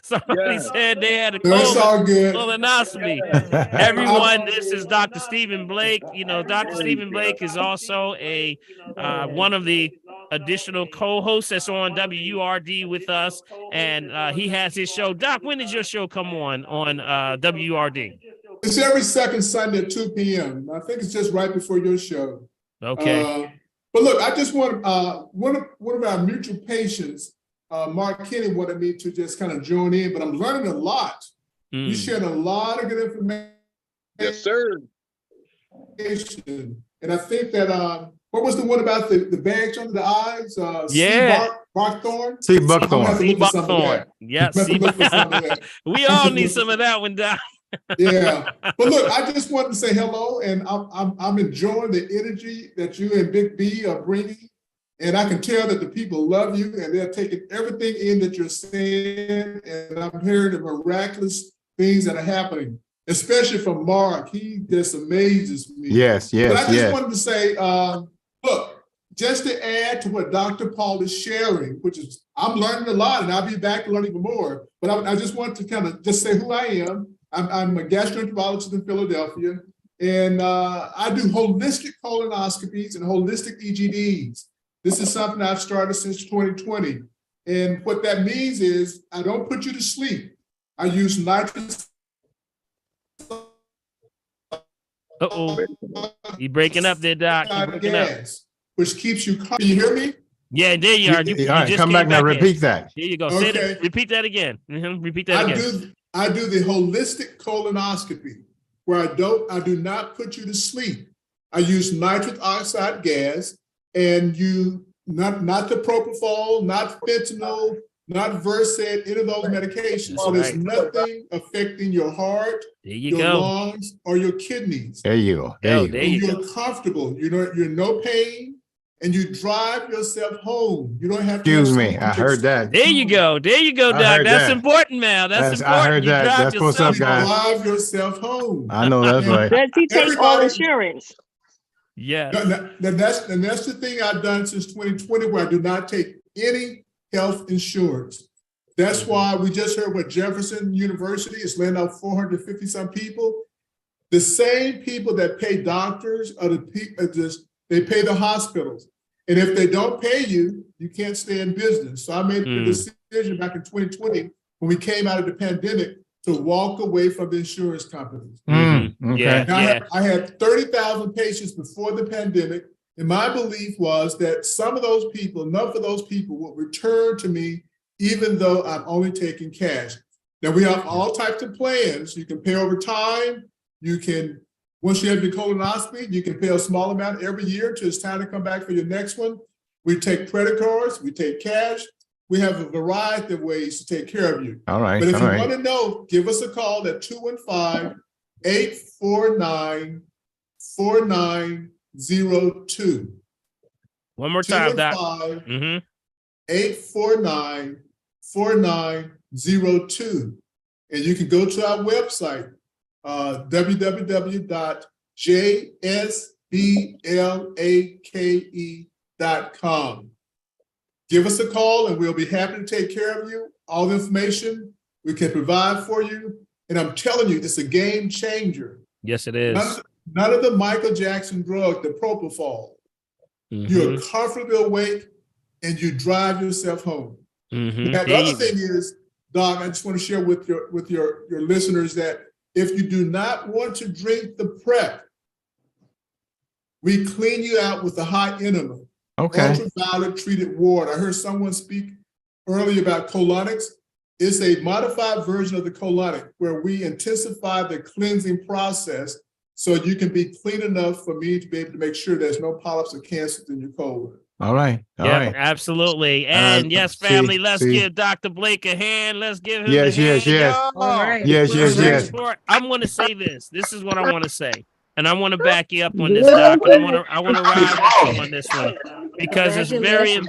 Somebody said they had a That's all good. colonoscopy. Everyone, this is Dr. Stephen Blake. You know, Dr. Stephen Blake is also a one of the additional co-hosts that's on WURD with us, and he has his show. Doc, when did your show come on WURD? It's every second Sunday at 2 p.m. I think it's just right before your show. Okay. But look, I just want one of our mutual patients, Mark Kenny, wanted me to just kind of join in, but I'm learning a lot. You shared a lot of good information. Yes, sir. And I think that what was the one about the bags under the eyes? Buckthorn. C. Buckthorn. C. Buckthorn. Yes. We all need some of that one, Doc. Yeah, but look, I just wanted to say hello, and I'm enjoying the energy that you and Big B are bringing, and I can tell that the people love you, and they're taking everything in that you're saying, and I'm hearing the miraculous things that are happening, especially from Mark. He just amazes me. Yes, But I just yes. wanted to say, look, just to add to what Dr. Paul is sharing, which is I'm learning a lot, and I'll be back to learn even more. But I just want to kind of just say who I am. I'm a gastroenterologist in Philadelphia, and I do holistic colonoscopies and holistic EGDs. This is something I've started since 2020. And what that means is I don't put you to sleep. I use nitrous. Uh-oh. You breaking up there, Doc. You breaking up. Gas, which keeps you calm. Can you hear me? Yeah, there you are. You All right, just come came back now. in. Repeat that. Here you go. Say Okay. that, repeat that again. Repeat that again. I do the holistic colonoscopy where I do not put you to sleep. I use nitric oxide gas, and not the propofol, not fentanyl, not Versed, any of those medications. So there's nothing affecting your heart, your lungs, or your kidneys. There you go. There you go. You're comfortable. You're no pain, and you drive yourself home. You don't have to. Excuse me. I heard that. There you go. There you go, I Doc. heard That's that. important, man. That's important. I heard You that. drive That's what's up, yourself guys. Drive yourself home. I know that's right. Does he take all Everybody- insurance? Yeah. That's the thing I've done since 2020, where I do not take any health insurance. That's why we just heard what Jefferson University is laying out 450 some people. The same people that pay doctors are the people they pay the hospitals. And if they don't pay you, you can't stay in business. So I made the decision back in 2020 when we came out of the pandemic to walk away from the insurance companies. Okay. Yeah. I had 30,000 patients before the pandemic, and my belief was that some of those people, enough of those people, will return to me even though I'm only taking cash. Now we have all types of plans. You can pay over time. You can, once you have your colonoscopy, you can pay a small amount every year till it's time to come back for your next one. We take credit cards, we take cash. We have a variety of ways to take care of you. All right. But if All you right. want to know, give us a call at 215-849-4902. One more time, Doc. 849-849-4902. And you can go to our website, www.jsblake.com. Give us a call and we'll be happy to take care of you. All the information we can provide for you. And I'm telling you, it's a game changer. Yes, it is. None of the Michael Jackson drug, the propofol. You're comfortably awake and you drive yourself home. Now, the other thing is, Doc, I just want to share with your listeners that if you do not want to drink the prep, we clean you out with a high enema. Okay. Ultraviolet treated water. I heard someone speak earlier about colonics. It's a modified version of the colonic where we intensify the cleansing process so you can be clean enough for me to be able to make sure there's no polyps or cancers in your colon. All right. All Yeah, right. absolutely. And yes, family, let's give Dr. Blake a hand. Let's give him Yes, a yes, hand. yes. y'all. Yes, yes, yes. I'm going to say this. This is what I want to say. And I want to back you up on this, Doc. I want to ride with you on this one because it's very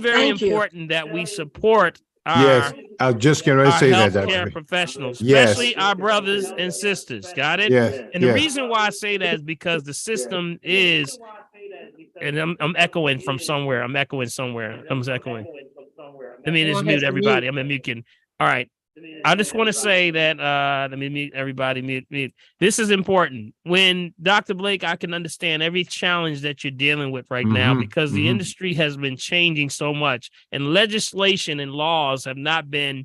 Thank you. important that we support Yes, I was just getting ready to say that. healthcare Dr. professionals, Yes. especially our brothers and sisters. Got it? Yes, And the yes. reason why I say that is because the system is, and I'm echoing from somewhere. I'm echoing. Let me just mute everybody. I'm muting. All right. I just want to say that let me mute everybody. Mute. This is important. When Dr. Blake, I can understand every challenge that you're dealing with right now because the industry has been changing so much, and legislation and laws have not been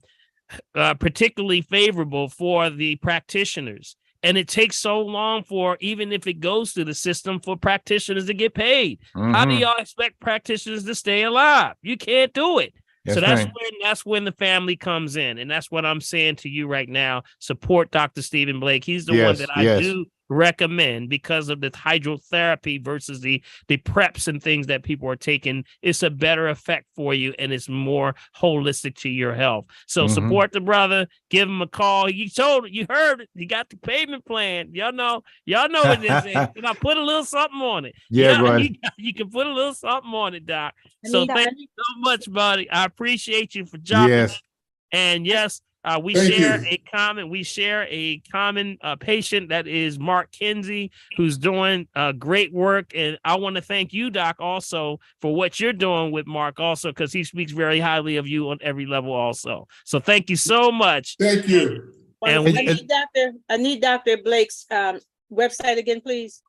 particularly favorable for the practitioners. And it takes so long for, even if it goes through the system, for practitioners to get paid. How do y'all expect practitioners to stay alive? You can't do it. So that's when the family comes in. And that's what I'm saying to you right now. Support Dr. Stephen Blake. He's the one that I do recommend because of the hydrotherapy versus the preps and things that people are taking. It's a better effect for you and it's more holistic to your health. So support the brother, give him a call. You heard it. He got the payment plan. Y'all know what it is. And I put a little something on it. You can put a little something on it, Doc. So thank you so much, buddy. I appreciate you for jumping. And yes, we share a common patient that is Mark Kinsey, who's doing great work. And I want to thank you, Doc, also for what you're doing with Mark also, because he speaks very highly of you on every level also. So thank you so much. Thank you. And I need Dr. Blake's website again, please.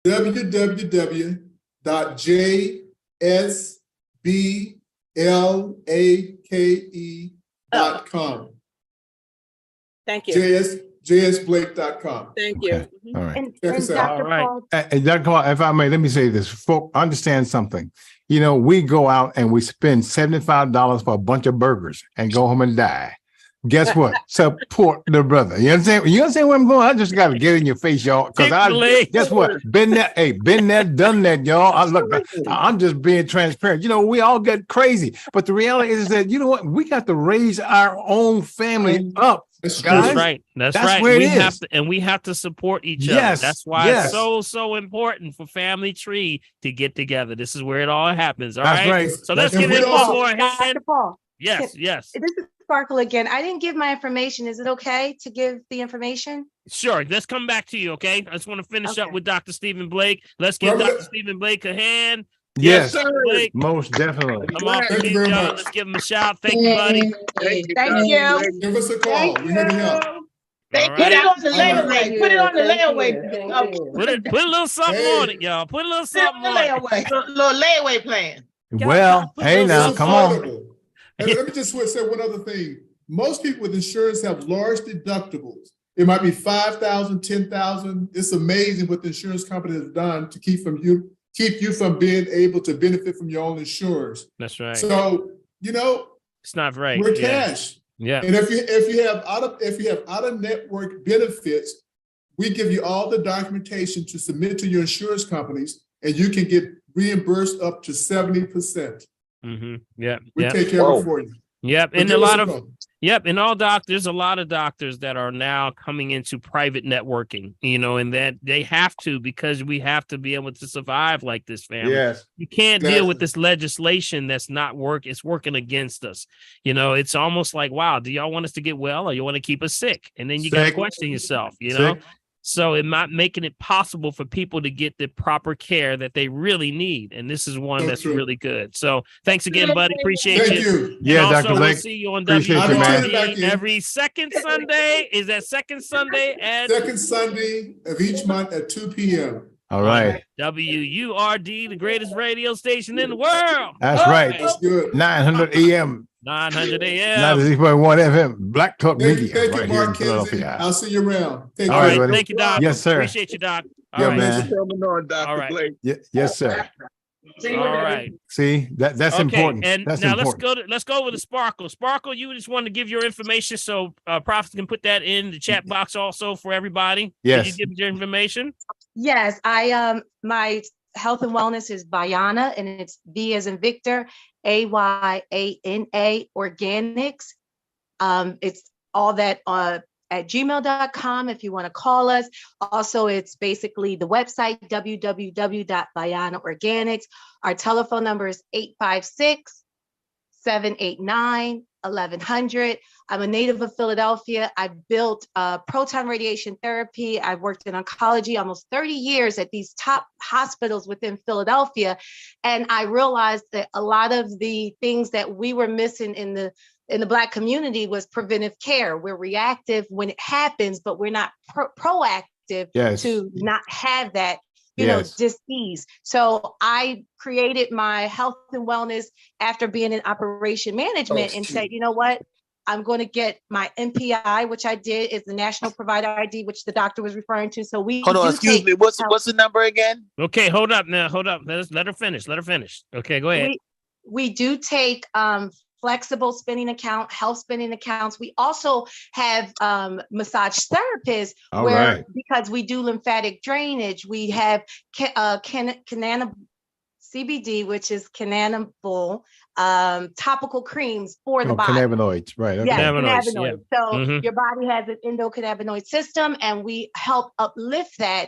www.jsblake.com. Thank you. jsblake.com. Thank you. Okay. All right. Check us out. All right. Dr. Paul, if I may, let me say this. Folk, understand something. You know, we go out and we spend $75 for a bunch of burgers and go home and die. Guess what? Support the brother. You understand? You understand where I'm going? I just got to get in your face, y'all. Because guess what? Been there, done that, y'all. I'm just being transparent. You know, we all get crazy. But the reality is that, you know what? We got to raise our own family up. That's right. That's right. Where we have to support each other. That's why it's so important for Family Tree to get together. This is where it all happens. All right. So let's get in one more. Dr. Paul. Yes. This is Sparkle again. I didn't give my information. Is it okay to give the information? Sure. Let's come back to you. Okay. I just want to finish up with Dr. Stephen Blake. Let's give Dr. Stephen Blake a hand. Yes, Blake. Most definitely. Come on, thank you, y'all. Let's give him a shout. Thank you, buddy. Thank you. Give us a call. We're here to help. Put it on the layaway. Put it on the layaway. Put a little something on it, y'all. Put a little something on it. Little layaway plan. Well, hey now, come on. And let me just say one other thing. Most people with insurance have large deductibles. It might be $5,000, $10,000. It's amazing what the insurance company has done to keep you from being able to benefit from your own insurance. That's right. So, you know, it's not right. We're cash. Yeah. And if you have out of network benefits, we give you all the documentation to submit to your insurance companies, and you can get reimbursed up to 70%. Yeah. We take care of it for you. Yep. And there's a lot of doctors that are now coming into private networking, you know, and that they have to, because we have to be able to survive like this, family. Yes. You can't deal with this legislation that's not it's working against us. You know, it's almost like, wow, do y'all want us to get well or you want to keep us sick? And then you got to question yourself, you know? So it not making it possible for people to get the proper care that they really need. And this is one that's really good. So thanks again, buddy. Appreciate you. Yeah, Dr. Blake. We'll see you on WWD every second Sunday. Is that second Sunday? Second Sunday of each month at 2 p.m. All right. WURD, the greatest radio station in the world. That's right. That's good. 900 AM. 900 AM. 93.1 FM. Black Talk Media. Thank you, right here in Mark Kinsey. Philadelphia. I'll see you around. All right. Thank you, Doc. Yes, sir. Appreciate you, Doc. Yeah, man. All right. Yes, sir. All right. See, that's important. And that's now important. let's go with the Sparkle. Sparkle, you just want to give your information so Prophet can put that in the chat box also for everybana. Yes. Can you give your information? Yes, my health and wellness is Vayana, and it's V as in Victor, AYANA Organics. It's all that at gmail.com if you want to call us. Also, it's basically the website, www.Bayana Organics. Our telephone number is 856-789-1100. I'm a native of Philadelphia. I built proton radiation therapy. I've worked in oncology almost 30 years at these top hospitals within Philadelphia. And I realized that a lot of the things that we were missing in the Black community was preventive care. We're reactive when it happens, but we're not proactive to not have that disease. So I created my health and wellness after being in operation management and said, you know what? I'm going to get my NPI, which I did, is the National Provider ID, which the doctor was referring to. So we hold on, excuse me. What's the number again? Okay, hold up now. Hold up. Let her finish. Okay, go ahead. We do take flexible spending account, health spending accounts. We also have massage therapists because we do lymphatic drainage. We have CBD, which is cannabinol, topical creams for the body. Cannabinoids, right? Okay. Yeah, cannabinoids. So your body has an endocannabinoid system, and we help uplift that,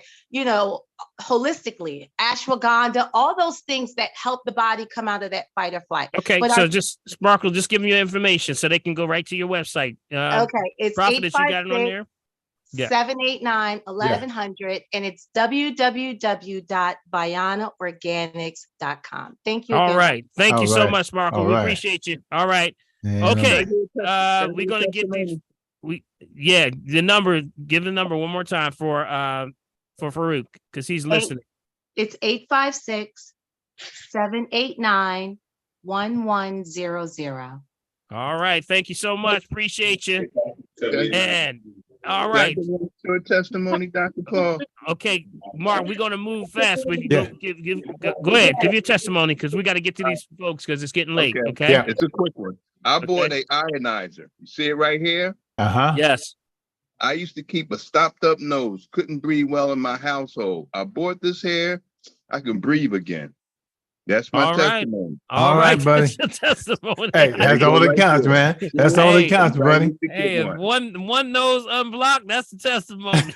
holistically. Ashwagandha, all those things that help the body come out of that fight or flight. Okay, but just Sparkle, just give them your information so they can go right to your website. Okay, it's Prophetess, you got it on there? 789-1100, and it's www.bayanaorganics.com. Thank you. All again. right. Thank you so much, Sparkle. We appreciate you. All right. Okay. We're gonna get these. The number. Give the number one more time for Farouk, because he's listening. It's 856-789-1100. All right. Thank you so much. Appreciate you. And all right. Your testimony, Dr. Paul. Okay, Mark, we're gonna move fast. Go ahead, give your testimony, because we got to get to these folks because it's getting late. Okay. Yeah, it's a quick one. I bought a ionizer. You see it right here? Yes. I used to keep a stopped up nose, couldn't breathe well in my household. I bought this here, I can breathe again. That's my testimony. All right, buddy. That's your testimony. Hey, that's all that counts, man. That's all that counts, buddy. Hey, if one nose unblocked, that's the testimony.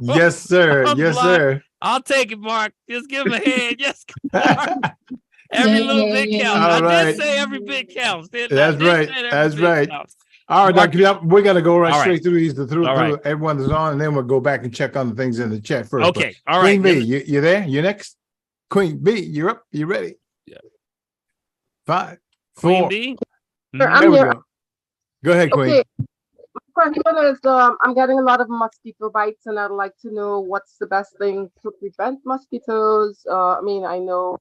Yes, sir. Yes, sir. I'll take it, Mark. Just give him a hand. Yes, Mark. Every little bit counts. I did say every bit counts. That's right. That's right. All right, Dr. We're gonna go straight through these through everyone that's on, and then we'll go back and check on the things in the chat first. Okay. All right. Queen B, you there? You next? Queen B, you're up. You ready? Yeah. 5, 4. Queen B. I'm here. Go ahead, Queen. Okay. My question is, I'm getting a lot of mosquito bites, and I'd like to know what's the best thing to prevent mosquitoes. I know,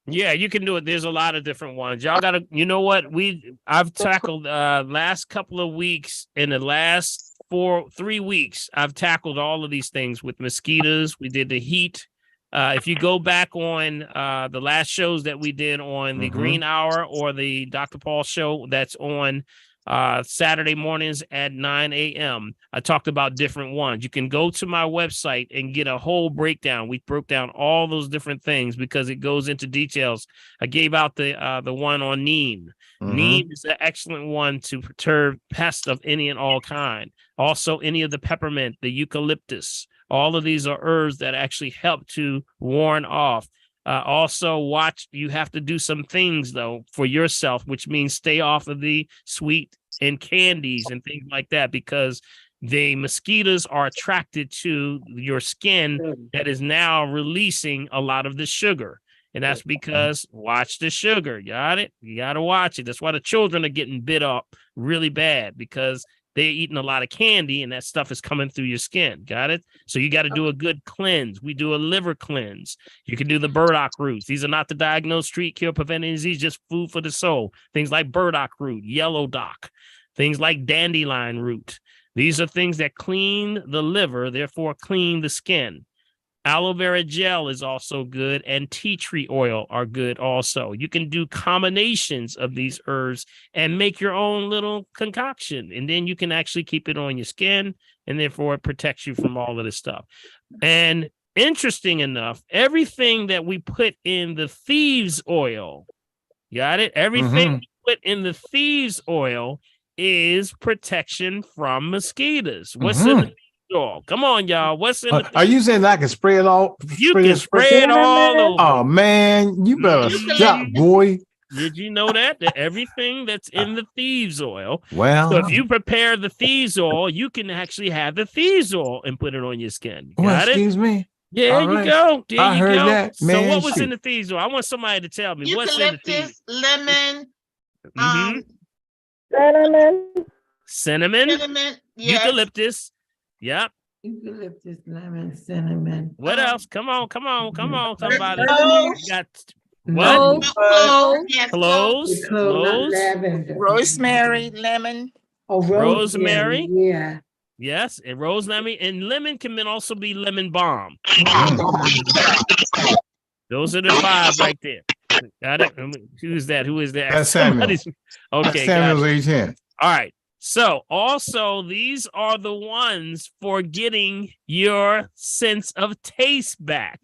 Yeah, you can do it. There's a lot of different ones. Y'all gotta, you know what? I've tackled last couple of weeks, in the last 3 weeks, I've tackled all of these things with mosquitoes. We did the heat. If you go back on the last shows that we did on the Green Hour or the Dr. Paul show that's on Saturday mornings at 9 a.m., I talked about different ones. You can go to my website and get a whole breakdown. We broke down all those different things because it goes into details. I gave out the one on neem. Neem is an excellent one to perturb pests of any and all kind. Also, any of the peppermint, the eucalyptus. All of these are herbs that actually help to warn off. Also, you have to do some things, though, for yourself, which means stay off of the sweet and candies and things like that, because the mosquitoes are attracted to your skin that is now releasing a lot of the sugar. And that's because watch the sugar. Got it? You got to watch it. That's why the children are getting bit up really bad, because they're eating a lot of candy and that stuff is coming through your skin. Got it? So you got to do a good cleanse. We do a liver cleanse. You can do the burdock roots. These are not to diagnose, treat, cure, prevent any disease, just food for the soul. Things like burdock root, yellow dock, things like dandelion root. These are things that clean the liver, therefore clean the skin. Aloe vera gel is also good, and tea tree oil are good also. You can do combinations of these herbs and make your own little concoction, and then you can actually keep it on your skin, and therefore it protects you from all of this stuff. And interesting enough, everything that we put in the thieves oil, got it? Everything we put in the thieves oil is protection from mosquitoes. What's in the thief oil? Come on, y'all. What's in the Are you saying I can spray it all? You can spray it all over. Oh man, you better stop, boy. Did you know that everything that's in the thieves oil? Well, so if you prepare the thieves oil, you can actually have the thieves oil and put it on your skin. You got it? Excuse me. Yeah, All right. you go. There I you heard go. that, So man, what was shoot. in the thieves oil? I want somebody to tell me what's in the thieves. Lemon, Cinnamon, yes. eucalyptus. Yep. Eucalyptus, lemon, cinnamon. What else? Come on, somebody. Cloves. You got what? Cloves, yes, Cloves. Lavender. Rosemary, lemon. Oh, Rosemary. Yeah. Yes, and rosemary and lemon can also be lemon balm. Those are the 5 right there. Got it? Who's that? Who is that? That's Samuel. Somebody's- Okay. Samuel's got it. 810. All right. So also these are the ones for getting your sense of taste back.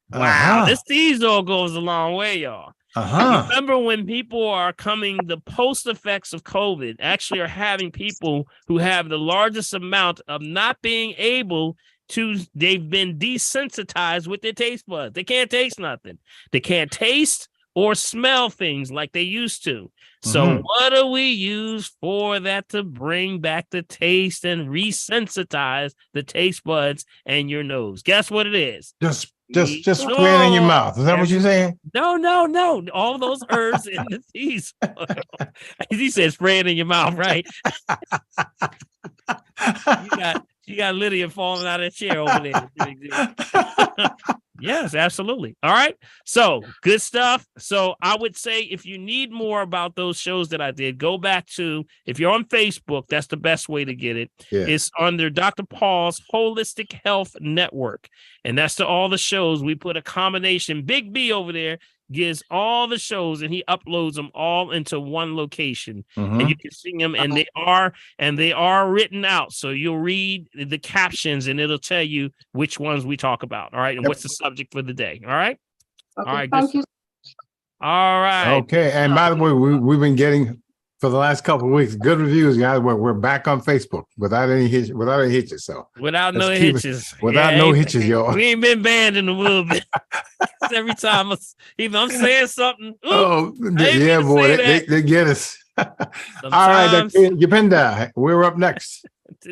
Wow, this these all goes a long way, y'all. Remember when people are coming, the post effects of COVID actually are having people who have the largest amount of not being able to, they've been desensitized with their taste buds. They can't taste nothing. They can't taste or smell things like they used to. So what do we use for that to bring back the taste and resensitize the taste buds and your nose? Guess what it is? Just spray it in your mouth. Is that what you're saying? No. All those herbs in the teas. He said spray it in your mouth, right? you got Lydia falling out of the chair over there. Yes, absolutely. All right. So good stuff. So I would say if you need more about those shows that I did, go back to, if you're on Facebook, that's the best way to get it. Yeah. It's under Dr. Paul's Holistic Health Network. And that's to all the shows. We put a combination. Big B over there gives all the shows and he uploads them all into one location. And you can see them and they are written out. So you'll read the captions and it'll tell you which ones we talk about. All right. And what's the subject for the day. All right. Okay, All right. thank you. All right. Okay. And by the way, we've been getting for the last couple of weeks good reviews, guys. We're back on Facebook without any hitches. So without no let's keep it- hitches. without no hitches, y'all. We ain't been banned in a little bit. Every time either I'm saying something. Oh, I ain't yeah, mean to boy, say they get us. All right, Sometimes- Yapinda, we're up next.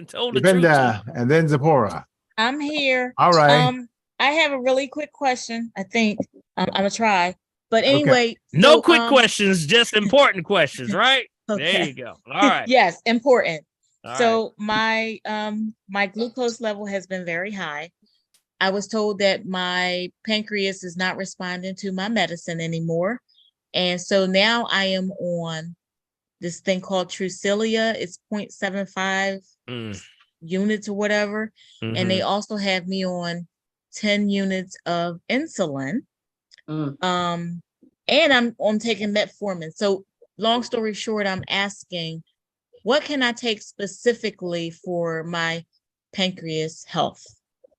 Told the truth. Yapinda, and then Zipporah. I'm here. All right. I have a really quick question. I think I'm gonna try. But anyway, No so, quick questions, just important questions, right? There Okay. you go. All right. Yes, important. All So my glucose level has been very high. I was told that my pancreas is not responding to my medicine anymore. And so now I am on this thing called Trucilia. It's 0.75 units or whatever. And they also have me on 10 units of insulin. And I'm taking metformin. So long story short, I'm asking, what can I take specifically for my pancreas health?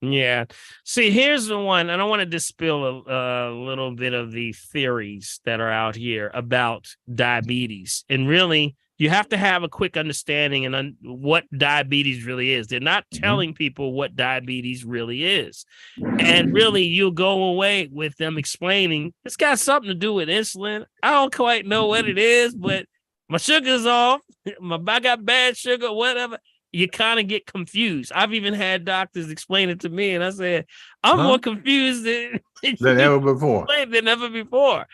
Yeah. See, here's the one, and I want to dispel a little bit of the theories that are out here about diabetes. And really, you have to have a quick understanding and what diabetes really is. They're not telling people what diabetes really is. And really, you'll go away with them explaining, it's got something to do with insulin. I don't quite know what it is, but my sugar's off. I got bad sugar, whatever. You kind of get confused. I've even had doctors explain it to me, and I said, I'm more confused than ever before. Than ever before.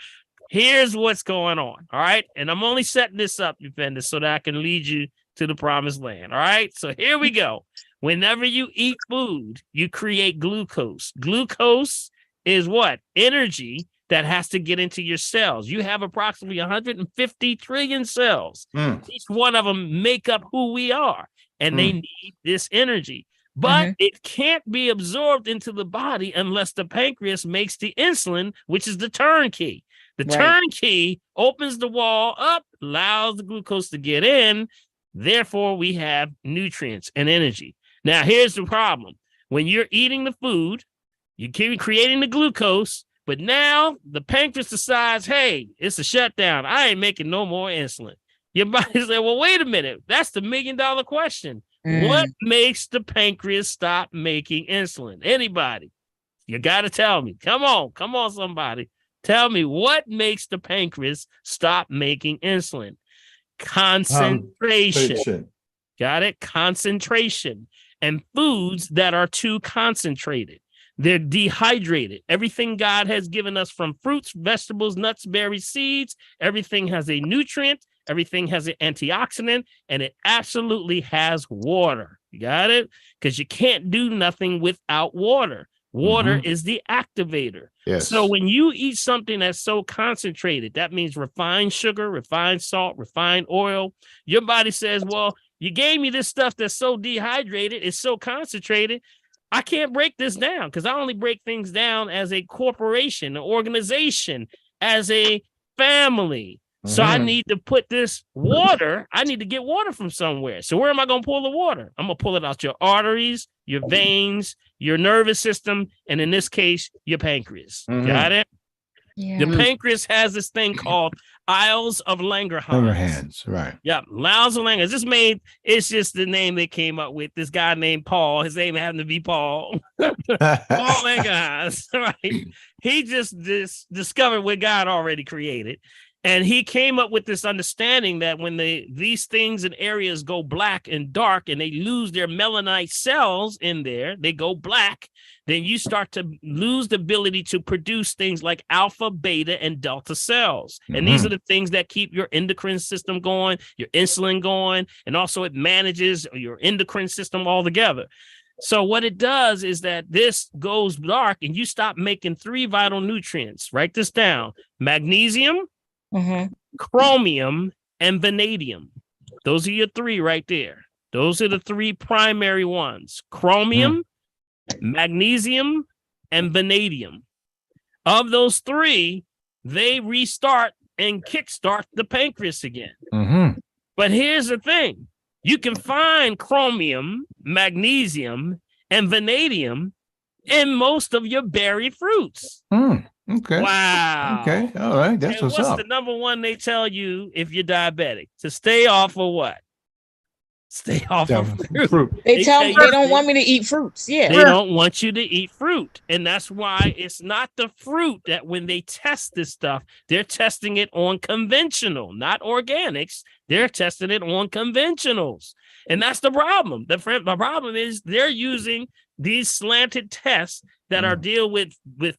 Here's what's going on. All right. And I'm only setting this up, Defender, so that I can lead you to the promised land. All right. So here we go. Whenever you eat food, you create glucose. Glucose is what? Energy that has to get into your cells. You have approximately 150 trillion cells. Each one of them make up who we are. And they need this energy. But it can't be absorbed into the body unless the pancreas makes the insulin, which is the turnkey. The turnkey opens the wall up, allows the glucose to get in. Therefore, we have nutrients and energy. Now, here's the problem. When you're eating the food, you keep creating the glucose, but now the pancreas decides, hey, it's a shutdown. I ain't making no more insulin. Your body said, well, wait a minute. That's the $1 million question. What makes the pancreas stop making insulin? Anybody? You got to tell me. Come on, somebody. Tell me what makes the pancreas stop making insulin. Concentration. Got it? Concentration. And foods that are too concentrated. They're dehydrated. Everything God has given us from fruits, vegetables, nuts, berries, seeds, everything has a nutrient, everything has an antioxidant, and it absolutely has water. You got it? Because you can't do nothing without water. Water is the activator. Yes. So when you eat something that's so concentrated, that means refined sugar, refined salt, refined oil, your body says, well, you gave me this stuff that's so dehydrated, it's so concentrated, I can't break this down because I only break things down as a corporation, an organization, as a family. So I need to put this water, I need to get water from somewhere. So where am I going to pull the water? I'm going to pull it out your arteries, your veins, your nervous system, and in this case, your pancreas. Got it? Yeah. The pancreas has this thing called Isles of Langerhans. Langerhans, right. Yeah, Isles of Langerhans. It's just the name they came up with. This guy named Paul. His name happened to be Paul. Paul Langerhans, right? He just discovered what God already created. And he came up with this understanding that when these things and areas go black and dark and they lose their melanite cells in there, they go black, then you start to lose the ability to produce things like alpha, beta, and delta cells. And these are the things that keep your endocrine system going, your insulin going, and also it manages your endocrine system altogether. So what it does is that this goes dark and you stop making 3 vital nutrients. Write this down: magnesium, chromium, and vanadium. Those are your 3 right there. Those are the 3 primary ones: chromium, magnesium, and vanadium. Of those 3, they restart and kickstart the pancreas again. But here's the thing: you can find chromium, magnesium, and vanadium in most of your berry fruits. Okay. Wow. Okay. All right. That's and what's up. the number one they tell you if you're diabetic? To stay off of what? Stay off of fruit. They tell me they don't want me to eat fruits. Yeah. They don't want you to eat fruit. And that's why it's not the fruit that when they test this stuff, they're testing it on conventional, not organics. They're testing it on conventionals. And that's the problem. The problem is they're using these slanted tests that are deal with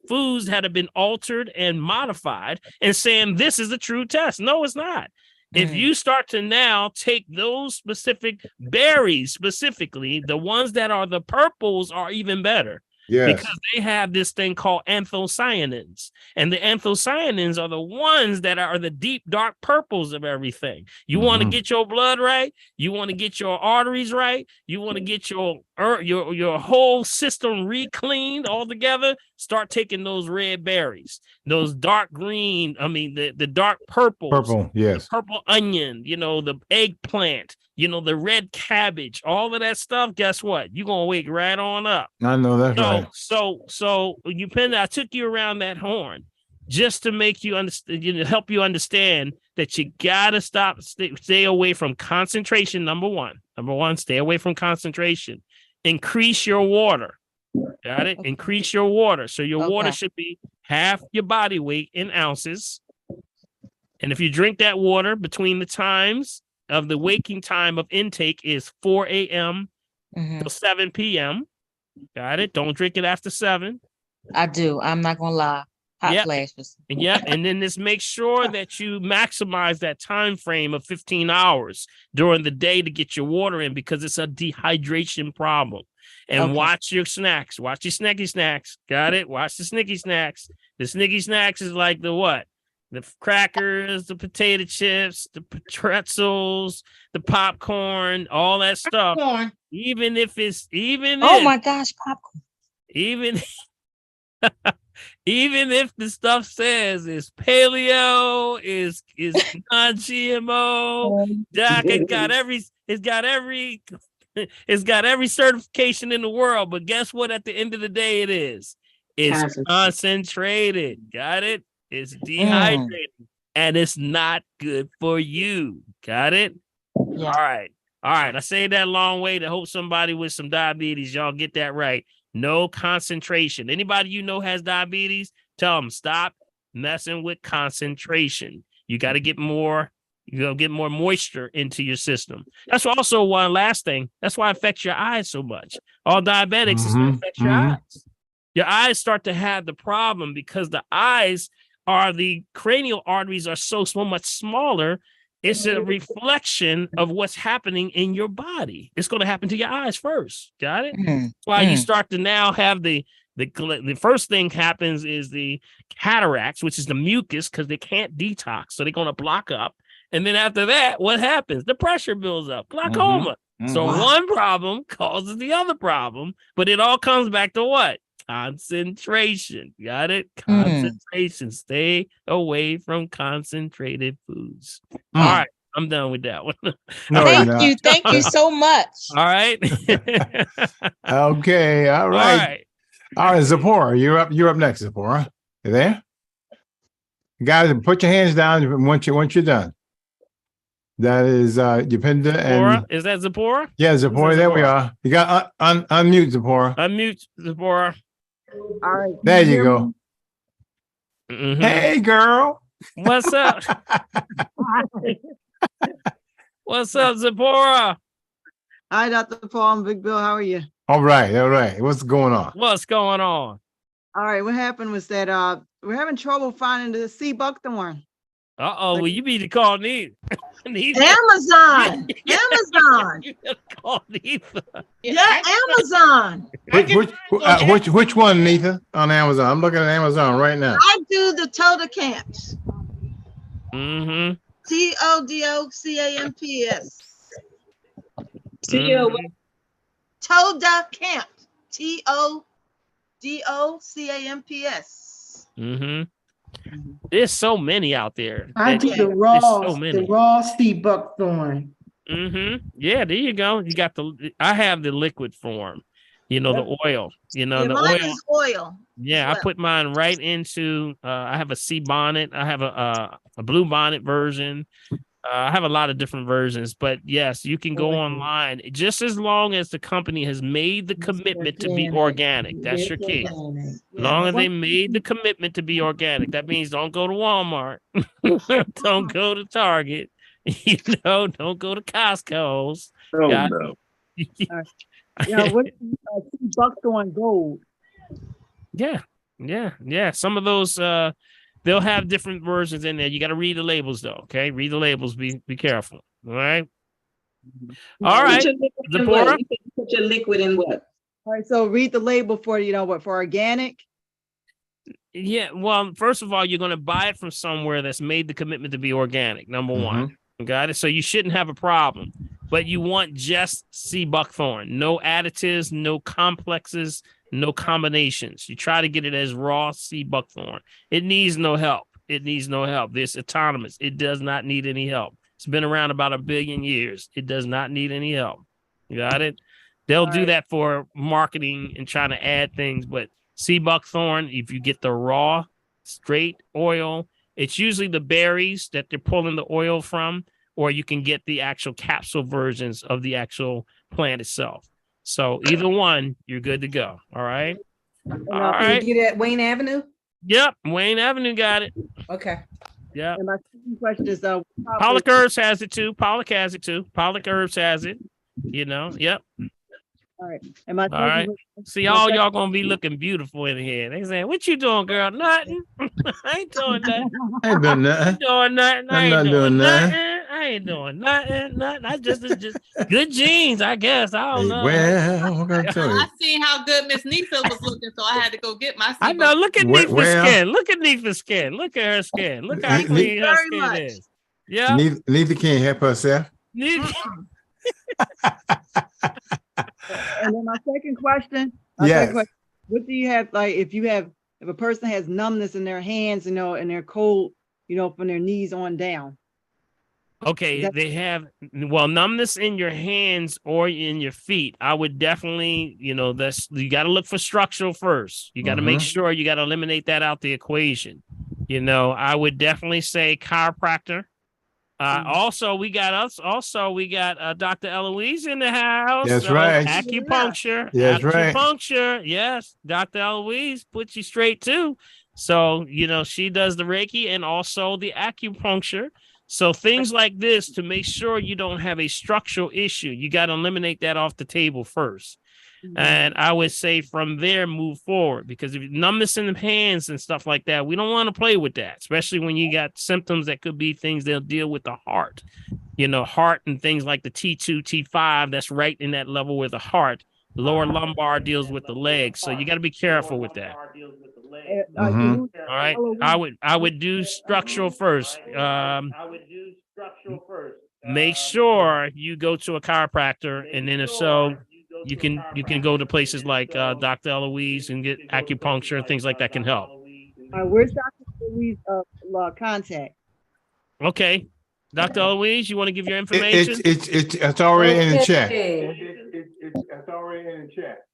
foods that have been altered and modified and saying this is a true test. No, it's not. If you start to now take those specific berries, specifically, the ones that are the purples are even better. Yes. Because they have this thing called anthocyanins. And the anthocyanins are the ones that are the deep, dark purples of everything. You want to get your blood right. You want to get your arteries right. You want to get your whole system re-cleaned all together. Start taking those red berries, those dark green. I mean, the dark purples. Purple, yes. The purple onion, the eggplant, the red cabbage, all of that stuff. Guess what? You're going to wake right on up. I know that's right. So I took you around that horn just to make you understand, help you understand that you gotta stay away from concentration. Number one, stay away from concentration. Increase your water. Got it? Increase your water. So your water should be half your body weight in ounces. And if you drink that water between the times of the waking time of intake is 4 a.m. till 7 p.m. Got it? Don't drink it after 7. I do. I'm not gonna lie. Hot flashes. And then just make sure that you maximize that time frame of 15 hours during the day to get your water in, because it's a dehydration problem. And watch your snacks. Watch your snacky snacks. Got it? Watch the snicky snacks. The snicky snacks is like the what? The crackers, the potato chips, the pretzels, the popcorn, all that stuff. Popcorn. Oh my gosh, popcorn. Even if the stuff says it's paleo, is non-GMO, Doc, it's got every certification in the world, but guess what? At the end of the day, it's concentrated. Got it? It's dehydrated. and it's not good for you. Got it? Yeah. All right. All right. I say that long way to hope somebody with some diabetes, y'all get that right. No concentration. Anybody you know has diabetes, tell them stop messing with concentration. You got to get more. You know, get more moisture into your system. That's also one last thing. That's why it affects your eyes so much. All diabetics, it's going to affect your eyes. Your eyes start to have the problem because the eyes are the cranial arteries are so much smaller. It's a reflection of what's happening in your body. It's going to happen to your eyes first. Got it? That's why you start to now have the first thing happens is the cataracts, which is the mucus, because they can't detox. So they're going to block up. And then after that, what happens? The pressure builds up, glaucoma. So one problem causes the other problem, but it all comes back to what? Concentration. Got it? Concentration. Stay away from concentrated foods. All right. I'm done with that one. Thank you. Thank you so much. All right. Okay. All right. All right, Zipporah, you're up next, Zipporah. You there? Guys, put your hands down once you're done. That is Upinda and is that Zipporah? Yeah, Zipporah. There we are. You got unmute Zipporah. Unmute Zipporah. All right. There you go. Hey, girl. What's up? What's up, Zipporah? Hi, Dr. Paul and Big Bill. How are you? All right. All right. What's going on? What's going on? All right. What happened was that we're having trouble finding the sea buckthorn. Uh-oh. Well, you need to call Neitha. Amazon. Amazon. You gotta call Neitha. Yeah, Amazon. Which one, Neitha, on Amazon? I'm looking at Amazon right now. I do the Toda Camps. Mm-hmm. TODOCAMPS. Toda Camps. TODOCAMPS. Mm-hmm. There's so many out there. I do the raw sea buckthorn. Mm-hmm. Yeah, there you go. You got I have the liquid form. You know, the oil. You know, the mine oil. is oil. Yeah, I put mine right into. I have a sea bonnet. I have a blue bonnet version. I have a lot of different versions, but yes, you can go online just as long as the company has made the commitment to be organic. That's your key. As long as they made the commitment to be organic, that means don't go to Walmart, don't go to Target, don't go to Costco's. Oh, no. What buckthorn gold? Yeah. Some of those they'll have different versions in there. You got to read the labels though. Okay. Read the labels. Be careful. All right. All right. Zipporah? Put your liquid in what? All right. So read the label for, for organic. Yeah. Well, first of all, you're going to buy it from somewhere that's made the commitment to be organic. Number one. Got it. So you shouldn't have a problem, but you want just sea buckthorn, no additives, no complexes, no combinations. You try to get it as raw sea buckthorn. It needs no help. It's autonomous. It does not need any help. It's been around about 1 billion years. It does not need any help. You got it? They'll do that for marketing and trying to add things, but sea buckthorn, if you get the raw, straight oil, it's usually the berries that they're pulling the oil from, or you can get the actual capsule versions of the actual plant itself. So either one, you're good to go. All right. All right. Can you get it at Wayne Avenue? Yep. Wayne Avenue got it. Okay. Yeah. And my second question is, Pollock Herbs has it too. Pollock Herbs has it. Yep. All right. And my all right. See, all y'all gonna be looking beautiful in here. They saying, "What you doing, girl?" Nothing. I ain't doing nothing. I ain't doing nothing. Doing nothing. I'm not doing nothing. I ain't doing nothing. I just good genes, I guess. I don't know. Well, I'm gonna tell you. I seen how good Miss Neitha was looking, so I had to go get my. I know. Look at Neitha's skin. Look at Neitha's skin. Look at her skin. Look how clean her skin is. Yeah. Neitha can't help herself. And then my second question. What do you have, like, if a person has numbness in their hands, and they're cold, from their knees on down? Okay, they have numbness in your hands or in your feet. I would definitely, you got to look for structural first. You got to make sure you got to eliminate that out the equation. You know, I would definitely say chiropractor. Also, we got Dr. Eloise in the house. That's So right. Acupuncture. That's right. Acupuncture. Yes. Dr. Eloise puts you straight too. So, you know, she does the Reiki and also the acupuncture. So things like this to make sure you don't have a structural issue, you got to eliminate that off the table first. And I would say from there, move forward, because if numbness in the hands and stuff like that, we don't want to play with that, especially when you got symptoms that could be things they'll deal with the heart, you know, heart and things like the T2, T5, that's right in that level with the heart. Lower lumbar deals with the legs. So you got to be careful with that. All right. I would do structural first. Make sure you go to a chiropractor, and then if so, you can go to places like Dr. Eloise and get acupuncture and things like that can help. All right, where's Dr. Eloise contact? Okay. Dr. Eloise, you want to give your information? It's already in the chat. It's already in the chat.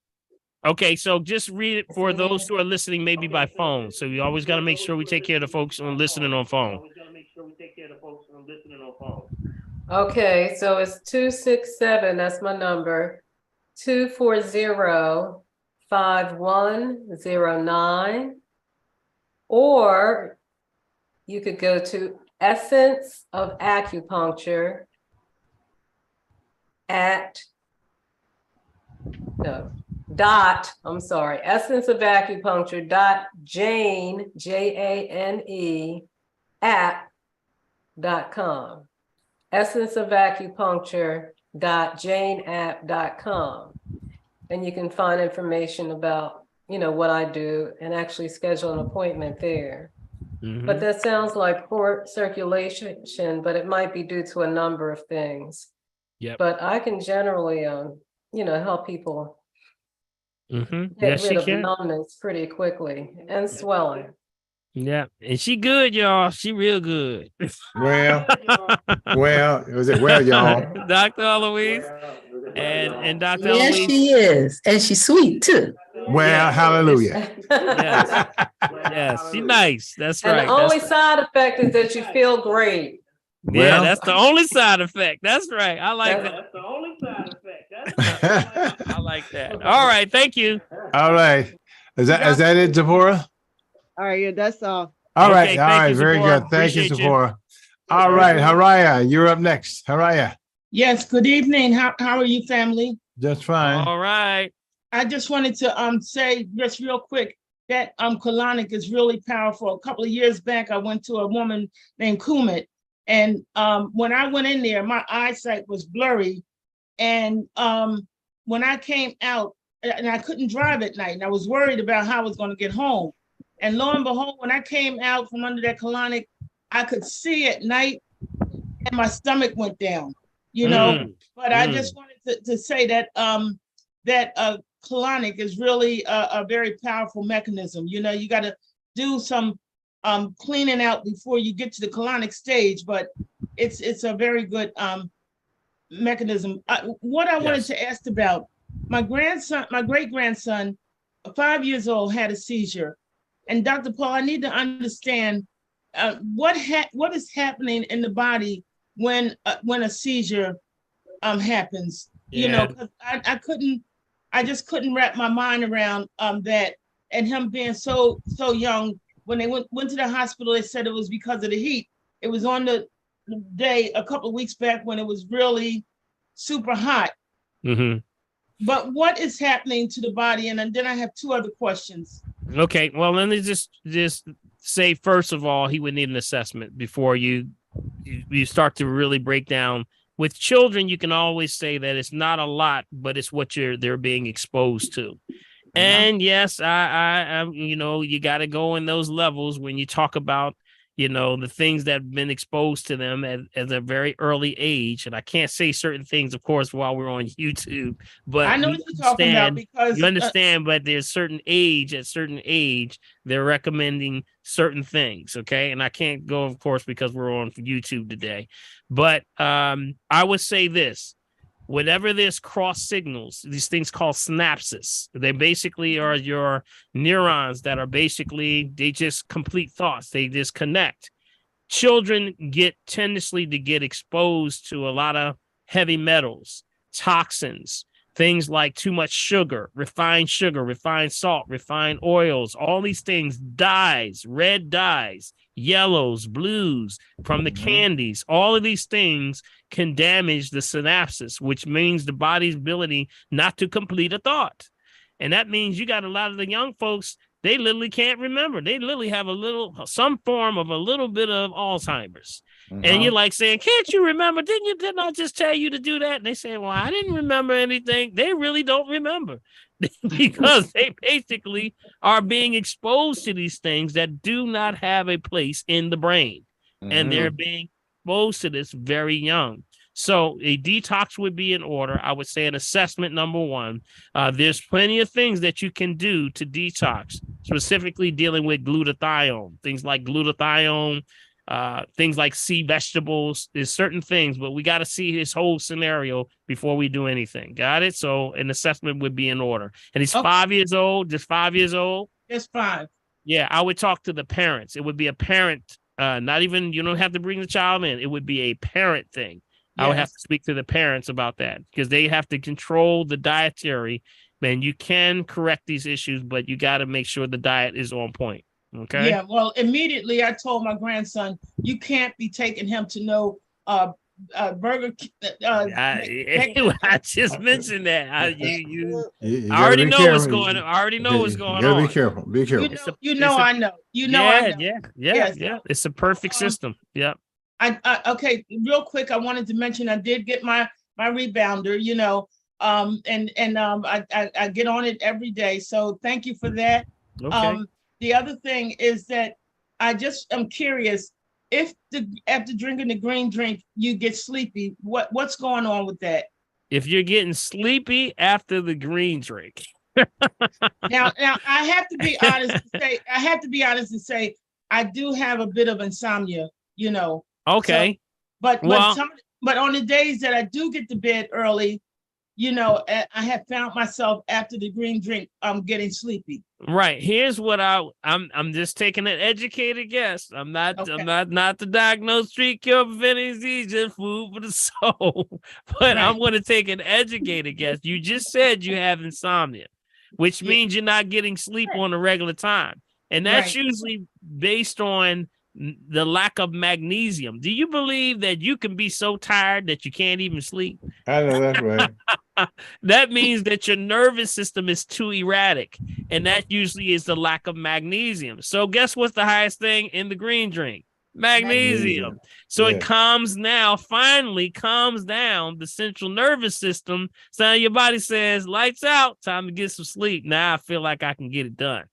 Okay, so just read it for those who are listening, maybe by phone. So we always got to make sure we take care of the folks on listening on phone. Okay, so it's 267, that's my number, 240-5109. Or you could go to Essence of Acupuncture Essence of Acupuncture Jane, JANE, app.com. Essence of Acupuncture janeapp.com. And you can find information about, you know, what I do and actually schedule an appointment there. But that sounds like poor circulation, but it might be due to a number of things. But I can generally, you know, help people get rid of numbness pretty quickly and swelling. Yeah, and she good, y'all. She real good. Well, y'all. Dr. Eloise and Dr. Yes, Eloise. she is, and she's sweet too. Well, hallelujah. Yes, she's nice. That's And right. the only side effect is that you feel great. Yeah, that's the only side effect. That's right. I like that. That's the only side effect. I like that. All right, thank you. All right. Is that it, Zipporah? All right, yeah, that's all. All right, Okay, all thank right, you, very Zipporah. good. Thank you, Appreciate you. Zipporah. All right, Haraya, you're up next. Haraya, Yes, good evening. How are you, family? just fine. All right. I just wanted to say just real quick that colonic is really powerful. A couple of years back, I went to a woman named Kumit, and when I went in there, my eyesight was blurry, and when I came out, and I couldn't drive at night, and I was worried about how I was going to get home. And lo and behold, when I came out from under that colonic, I could see at night, and my stomach went down. You know, but I just wanted to say that that colonic is really a very powerful mechanism. You know, you got to do some cleaning out before you get to the colonic stage, but it's a very good mechanism. What I wanted to ask about, my great grandson, 5 years old, had a seizure, and Dr. Paul, I need to understand what is happening in the body when a seizure happens. You know, because I just couldn't wrap my mind around that, and him being so young. When they went to the hospital, they said it was because of the heat. It was on the day a couple of weeks back when it was really super hot. But what is happening to the body? And then I have two other questions. Okay, well, let me just say, first of all, he would need an assessment before you start to really break down. With children, you can always say that it's not a lot, but it's what they're being exposed to. And yes, I you know, you got to go in those levels when you talk about, you know, the things that have been exposed to them at a very early age. And I can't say certain things, of course, while we're on YouTube, but I know what you're talking about, because you understand, but there's at certain age, they're recommending certain things. Okay. And I can't go, of course, because we're on YouTube today, but I would say this. whenever there's cross signals, these things called synapses, they basically are your neurons that are basically, they just complete thoughts. They just connect. Children get tendency to get exposed to a lot of heavy metals, toxins, things like too much sugar, refined salt, refined oils, all these things, dyes, red dyes, yellows, blues from the candies. All of these things can damage the synapses, which means the body's ability not to complete a thought. And that means you got a lot of the young folks, they literally can't remember. They literally have some form of a little bit of Alzheimer's. And you're like saying, can't you remember? Didn't I just tell you to do that? And they say, well, I didn't remember anything. They really don't remember because they basically are being exposed to these things that do not have a place in the brain. And they're being exposed to this very young. So a detox would be in order. I would say an assessment, number one. There's plenty of things that you can do to detox, specifically dealing with glutathione, things like glutathione, things like sea vegetables. There's certain things, but we got to see his whole scenario before we do anything. Got it? So an assessment would be in order. And he's 5 years old, just 5 years old. Just 5. Yeah, I would talk to the parents. It would be a parent, not even, you don't have to bring the child in. It would be a parent thing. I would have to speak to the parents about that because they have to control the dietary. Man, you can correct these issues, but you got to make sure the diet is on point. Okay. Yeah. Well, immediately I told my grandson, you can't be taking him to no Burger King. I just mentioned that. I already know what's going on. I already know what's going on. Be careful. Be careful. I know. I know. Yeah. It's a perfect system. Yeah. Okay, real quick, I wanted to mention I did get my rebounder, I get on it every day. So thank you for that. Okay. The other thing is that I just am curious if after drinking the green drink you get sleepy. What's going on with that? If you're getting sleepy after the green drink. now I have to be honest and say I do have a bit of insomnia, Okay. So, but on the days that I do get to bed early, I have found myself after the green drink, I'm getting sleepy. Right. Here's what I'm just taking an educated guess. I'm not the diagnosed street cure preventing disease, just food for the soul. But I'm going to take an educated guess. You just said you have insomnia, which means you're not getting sleep on a regular time. And that's usually based on the lack of magnesium. Do you believe that you can be so tired that you can't even sleep? I know that's right. That means that your nervous system is too erratic, and that usually is the lack of magnesium. So guess what's the highest thing in the green drink? Magnesium. So it finally calms down the central nervous system. So your body says, lights out, time to get some sleep. Now I feel like I can get it done.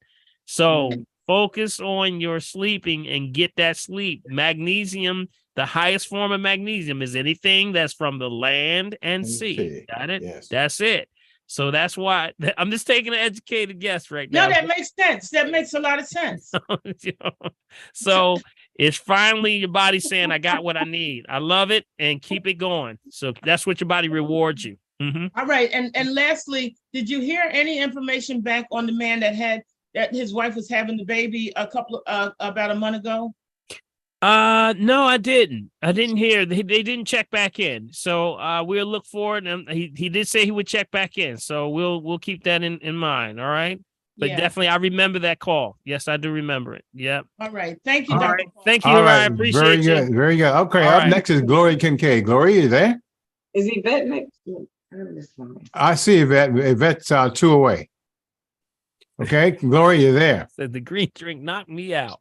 So focus on your sleeping and get that sleep. Magnesium, the highest form of magnesium is anything that's from the land and sea. Got it? Yes. That's it. So that's why I'm just taking an educated guess right now. No, that makes sense. That makes a lot of sense. So it's finally your body saying, I got what I need. I love it, and keep it going. So that's what your body rewards you. All right. And lastly, did you hear any information back on the man that his wife was having the baby about a month ago? No, I didn't. I didn't hear. They didn't check back in. So we'll look forward. And he did say he would check back in. So we'll keep that in mind. All right. But definitely, I remember that call. Yes, I do remember it. Yep. All right. Thank you, All Dr. right. Thank you. I appreciate very you. Good. Very good. Okay. All Up right. next is Gloria Kincaid. Gloria, you there? Is Yvette next? I see Yvette. Yvette's 2 away. Okay, Gloria, you're there. Said the green drink knocked me out.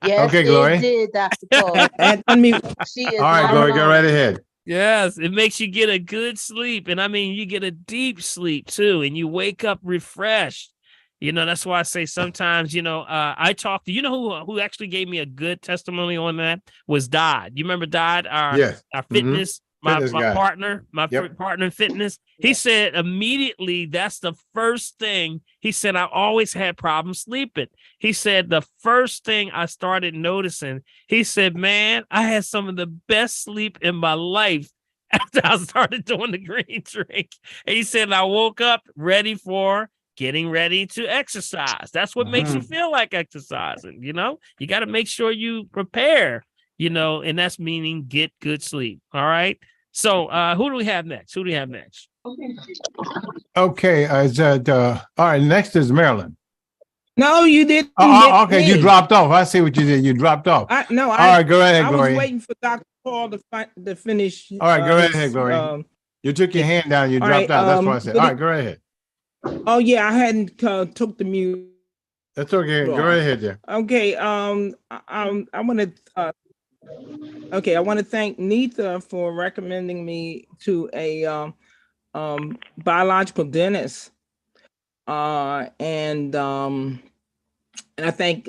Yes, Okay, Gloria. it did, Dr. Paul. She is All right, not Gloria, go alone. right ahead. Yes, it makes you get a good sleep. And I mean, you get a deep sleep too, and you wake up refreshed. That's why I say sometimes, I talked to, who actually gave me a good testimony on that was Dodd. You remember Dodd, our fitness, my partner, partner in fitness. He said immediately, that's the first thing. He said, I always had problems sleeping. He said, the first thing I started noticing, he said, man, I had some of the best sleep in my life after I started doing the green drink. And he said, I woke up getting ready to exercise. That's what makes you feel like exercising. You got to make sure you prepare, and that's meaning get good sleep. All right. So who do we have next? Okay. All right. Next is Marilyn. No, you didn't. Okay. You dropped off. I see what you did. You dropped off. All right. Go ahead, I Gloria. was waiting for Dr. Paul to finish. All right. Go ahead, Gloria. You took your hand down. You dropped out. That's what I said. All right. Go ahead. Oh, yeah. I hadn't took the mute. That's okay. Go right ahead there. Okay. I want to. I want to thank Neetha for recommending me to a biological dentist, and I thank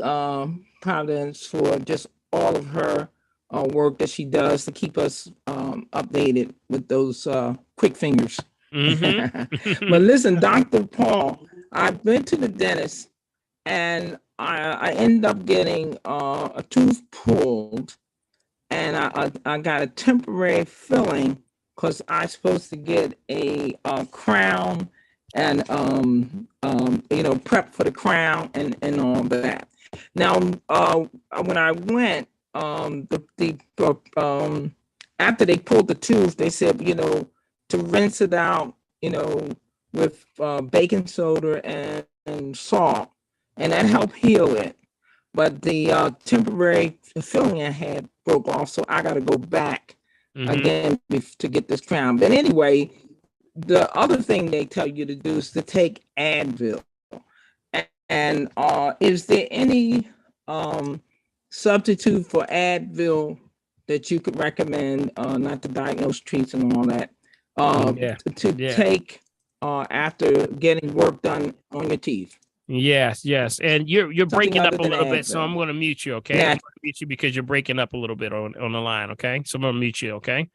Providence for just all of her work that she does to keep us updated with those quick fingers. But listen, Dr. Paul, I've been to the dentist and I ended up getting a tooth pulled, and I got a temporary filling because I'm supposed to get a crown and prep for the crown and all that. Now, when I went, after they pulled the tooth, they said to rinse it out, with baking soda and salt, and that helped heal it. But the temporary filling I had broke off, so I got to go back again to get this crown. But anyway, the other thing they tell you to do is to take Advil. And is there any substitute for Advil that you could recommend, not to diagnose, treats, and all that, to take after getting work done on your teeth? Yes. And you're breaking up a little bit, so Advil. I'm going to mute you, okay? I'm going to mute you because you're breaking up a little bit on the line, okay? So I'm going to mute you, okay?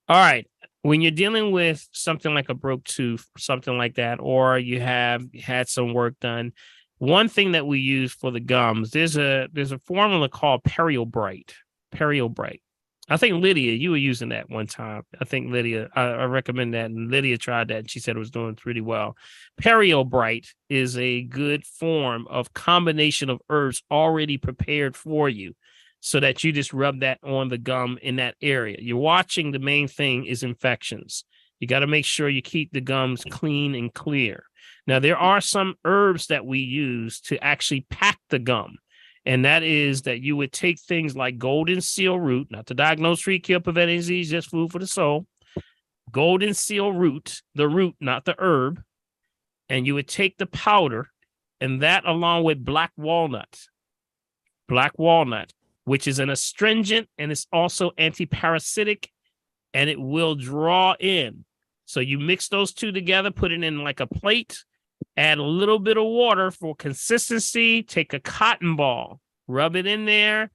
All right. When you're dealing with something like a broke tooth, something like that, or you have had some work done, one thing that we use for the gums, there's a formula called Periobrite. I think Lydia, you were using that one time. I think Lydia, I recommend that. And Lydia tried that and she said it was doing pretty well. Periobrite is a good form of combination of herbs already prepared for you so that you just rub that on the gum in that area. You're watching, the main thing is infections. You got to make sure you keep the gums clean and clear. Now, there are some herbs that we use to actually pack the gum. And that is that you would take things like golden seal root, not to diagnose, treat, cure, prevent disease, just food for the soul. Golden seal root, the root, not the herb. And you would take the powder, and that along with black walnut, which is an astringent and it's also antiparasitic, and it will draw in. So you mix those two together, put it in like a plate, add a little bit of water for consistency, take a cotton ball, rub it in there,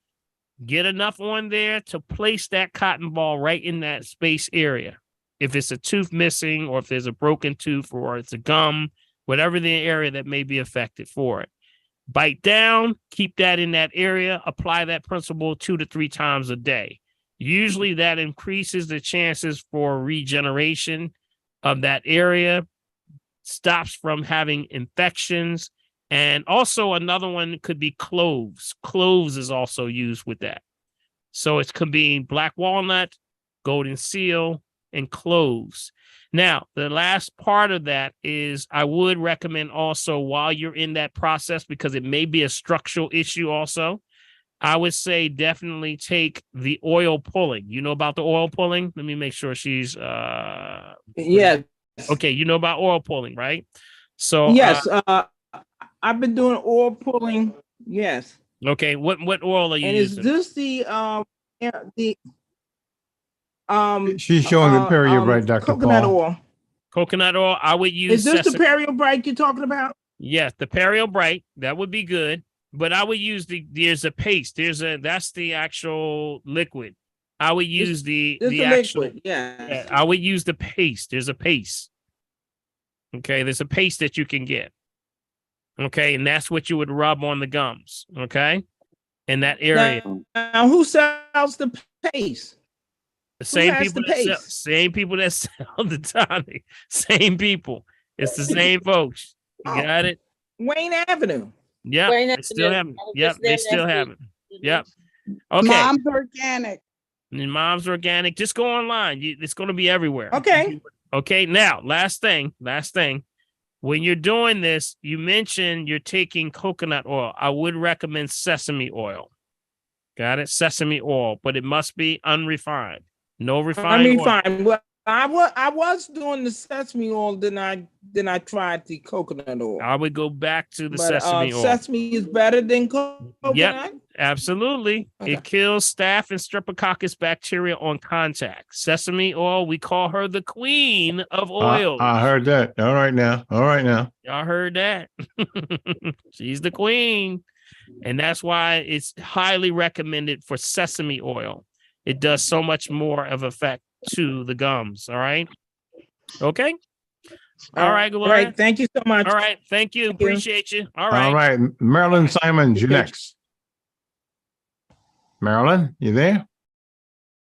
get enough on there to place that cotton ball right in that space area. If it's a tooth missing, or if there's a broken tooth, or it's a gum, whatever the area that may be affected for it. Bite down, keep that in that area, apply that principle 2 to 3 times a day. Usually that increases the chances for regeneration of that area, stops from having infections. And also another one could be cloves. Cloves is also used with that. So it could be black walnut, golden seal, and cloves. Now, the last part of that is I would recommend also, while you're in that process, because it may be a structural issue also, I would say definitely take the oil pulling. You know about the oil pulling? Let me make sure she's Yeah. Okay, you know about oil pulling, right? So yes, I've been doing oil pulling. Yes. Okay, what oil are you and using? is this She's showing the Periobrite, Dr. coconut Paul. oil? Coconut oil. I would use. Is this the Periobrite you're talking about? Yes, the Periobrite. That would be good. But I would use there's a paste. That's the actual liquid. I would use the actual liquid. Yeah. I would use the paste. There's a paste. Okay, there's a paste that you can get. Okay, and that's what you would rub on the gums. Okay, in that area. Now who sells the paste? The same has people the that sell, pace? same people that sell the tonic. Same people. It's the same folks. You got it? Wayne Avenue. Yep. Wayne They still Avenue. have it. I was Yep. just They there still last have week. it. Yep. Okay. Mom's Organic. And Mom's Organic. Just go online. It's going to be everywhere. Okay. Okay. Now, last thing. When you're doing this, you mentioned you're taking coconut oil. I would recommend sesame oil. Got it? Sesame oil, but it must be unrefined. No refined oil. Unrefined. Well, I was doing the sesame oil, then I tried the coconut oil. I would go back to the But sesame oil. sesame is better than coconut. Yep, absolutely. Okay. It kills staph and streptococcus bacteria on contact. Sesame oil, we call her the queen of oils. I heard that. All right now. Y'all heard that. She's the queen. And that's why it's highly recommended for sesame oil. It does so much more of effect to the gums. All right. Okay. All right, Gloria. All right. Thank you so much. All right. Thank you. Appreciate you. All right. All right. Marilyn Simons, you're next. Marilyn, you there?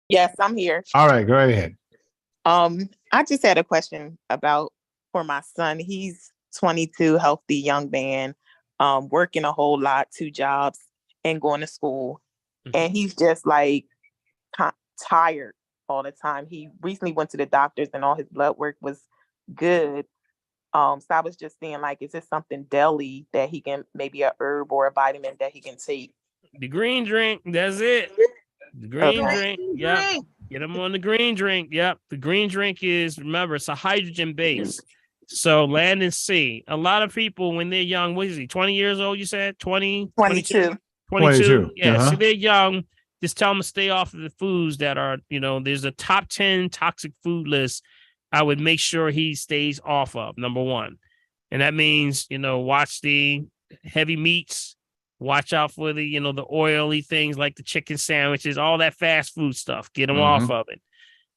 Yes, I'm here. All right, go right ahead. I just had a question for my son. He's 22, healthy young man, working a whole lot, 2 jobs and going to school. And he's just like tired all the time. He recently went to the doctors and all his blood work was good. So I was just saying, like, is this something daily that he can, maybe a herb or a vitamin that he can take? The green drink, that's it. The green drink, yep. Get him on the green drink, yep. The green drink is, remember, it's a hydrogen base. So land and sea. A lot of people, when they're young, what is he, 20 years old, you said? 20? 22. 22. Yeah, Uh-huh. so they're young. Just tell them to stay off of the foods that are, there's a top 10 toxic food list I would make sure he stays off of, number one. And that means, watch the heavy meats, watch out for the, the oily things like the chicken sandwiches, all that fast food stuff. Get him off of it.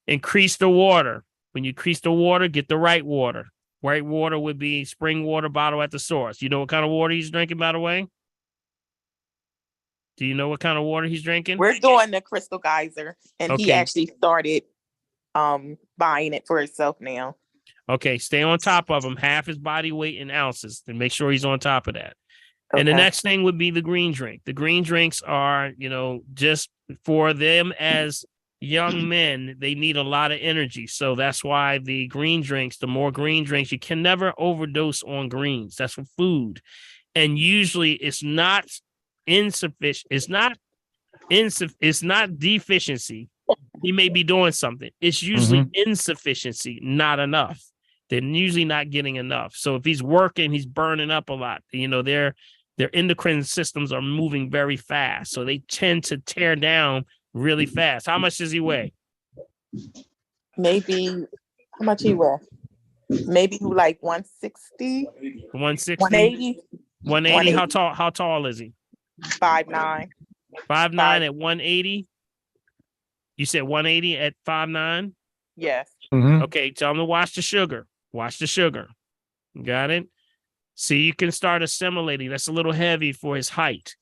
Increase the water. When you increase the water, get the right water. Right water would be spring water bottle at the source. You know what kind of water he's drinking, by the way? Do you know what kind of water he's drinking? We're doing the Crystal Geyser, and he Okay. actually started buying it for himself now. Okay, stay on top of him, half his body weight in ounces, and make sure he's on top of that. And the Okay. next thing would be the green drink. The green drinks are, just for them as young men, they need a lot of energy. So that's why the green drinks, the more green drinks, you can never overdose on greens. That's for food. And usually it's not insufficient. It's not deficiency. He may be doing something. It's usually insufficiency, not enough. They're usually not getting enough. So if he's working, he's burning up a lot. Their endocrine systems are moving very fast. So they tend to tear down really fast. How much does he weigh? Maybe, how much he weigh? Maybe like 160, 160? 180. 180. How tall is he? 5'9". 5'9" at 180? You said 180 at 5'9"? Yes. Okay, tell him to watch the sugar. Watch the sugar. Got it? See, you can start assimilating. That's a little heavy for his height.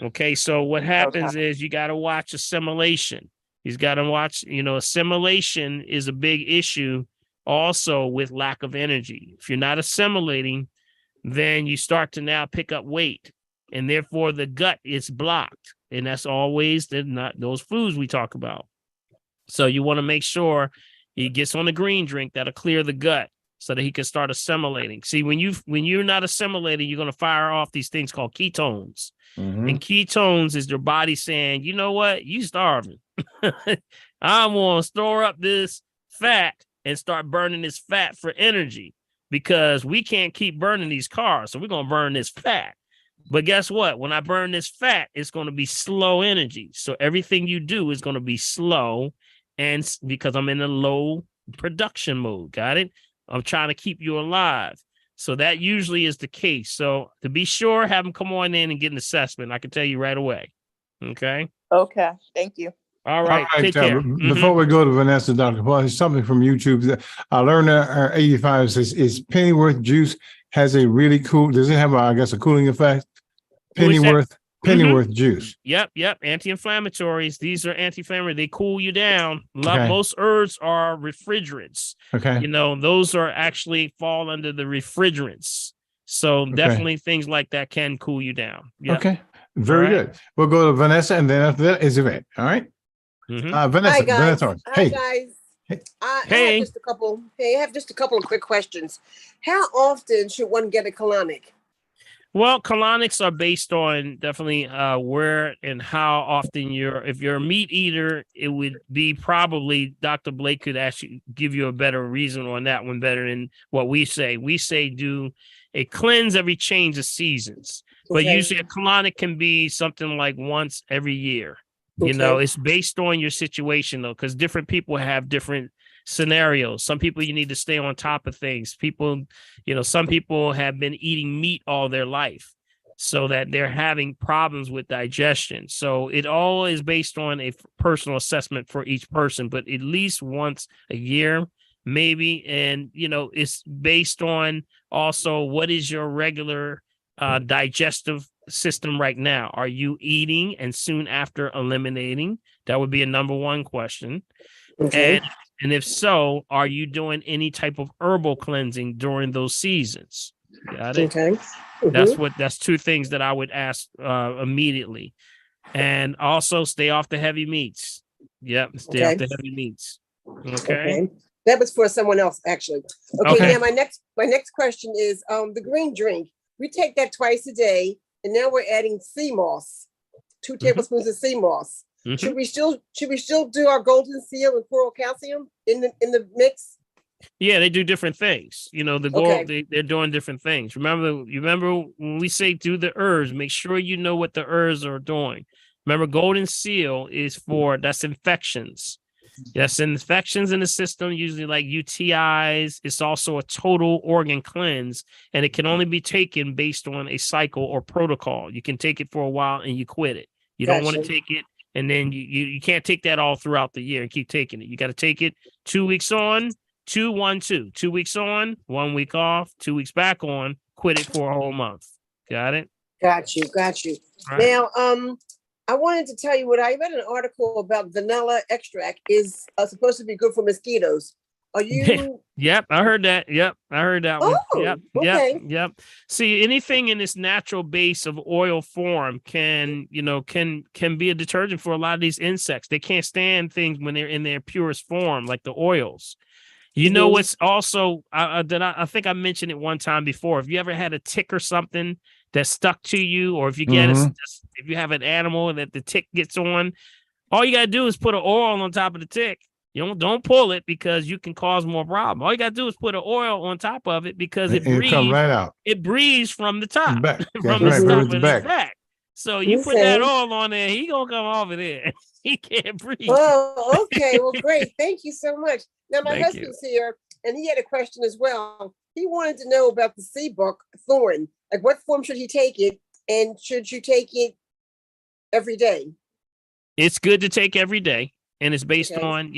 Okay, so what happens is you got to watch assimilation. He's got to watch, assimilation is a big issue also with lack of energy. If you're not assimilating, then you start to now pick up weight, and therefore the gut is blocked. And that's always not those foods we talk about. So you want to make sure he gets on the green drink that'll clear the gut so that he can start assimilating. See, when you're not assimilating, you're going to fire off these things called ketones. And ketones is your body saying, you know what? You starving. I'm going to store up this fat and start burning this fat for energy because we can't keep burning these carbs. So we're going to burn this fat. But guess what? When I burn this fat, it's going to be slow energy. So everything you do is going to be slow. And because I'm in a low production mode, got it? I'm trying to keep you alive. So that usually is the case. So to be sure, have them come on in and get an assessment. I can tell you right away. Okay. Okay. Thank you. All right. Take care. Before we go to Vanessa, Dr. Paul, there's something from YouTube that I learned that 85 says is Pennyworth juice has a really cool, does it have a cooling effect? Pennyworth Pennyworth juice. Yep. Anti-inflammatories. These are anti-inflammatory. They cool you down. Okay. Most herbs are refrigerants. Okay. You know, those are actually fall under the refrigerants. So definitely things like that can cool you down. Yep. Okay. Very good. We'll go to Vanessa, and then after that is Yvette. All right. Vanessa. Hi guys. Vanessa. Hi Hey. guys. I Hey. have just a couple. Hey, I have just a couple of quick questions. How often should one get a colonic? Well, colonics are based on definitely where and how often if you're a meat eater, it would be probably Dr. Blake could actually give you a better reason on that one better than what we say. We say do a cleanse every change of seasons, but usually a colonic can be something like once every year. You know, it's based on your situation though, because different people have different scenarios. Some people you need to stay on top of things. People, you know, some people have been eating meat all their life so that they're having problems with digestion. So it all is based on a personal assessment for each person, but at least once a year, maybe. And, you know, it's based on also what is your regular digestive system right now. Are you eating and soon after eliminating? That would be a number one question. And if so, are you doing any type of herbal cleansing during those seasons? Got it? That's two things that I would ask immediately. And also stay off the heavy meats. Yep, stay off the heavy meats. Okay. That was for someone else, actually. Okay. Now my next question is the green drink. We take that twice a day, and now we're adding sea moss, 2 tablespoons of sea moss. Should we still do our golden seal and coral calcium in the mix? Yeah, they do different things. You know, they're doing different things. Remember when we say do the herbs, make sure you know what the herbs are doing. Remember, golden seal is that's infections. Yes, infections in the system, usually like UTIs. It's also a total organ cleanse, and it can only be taken based on a cycle or protocol. You can take it for a while and you quit it. You don't want to take it, and then you can't take that all throughout the year and keep taking it. You got to take it 2 weeks on, 2, 1, 2. 2 weeks on, 1 week off, 2 weeks back on, quit it for a whole month. Got it? Got you. Right. Now, I wanted to tell you I read an article about vanilla extract is supposed to be good for mosquitoes. Are you? Yep, I heard that. Yep, I heard that one. Yep, okay. Yep. See, anything in this natural base of oil form can be a detergent for a lot of these insects. They can't stand things when they're in their purest form, like the oils. You know what's also I think I mentioned it one time before. If you ever had a tick or something that stuck to you, or if you get if you have an animal that the tick gets on, all you gotta do is put an oil on top of the tick. You don't pull it because you can cause more problem. All you gotta do is put an oil on top of it because it breathes right out. It breathes from the top, from the back. So you put that oil on there, he gonna come off of there. He can't breathe. Oh, okay. Well, great. Thank you so much. Now my husband's here, and he had a question as well. He wanted to know about the sea buck thorn. Like, what form should he take it, and should you take it every day? It's good to take every day, and it's based on,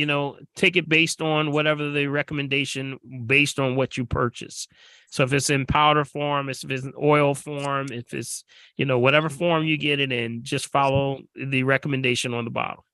take it based on whatever the recommendation based on what you purchase. So if it's in powder form, if it's in oil form, if it's, whatever form you get it in, just follow the recommendation on the bottle.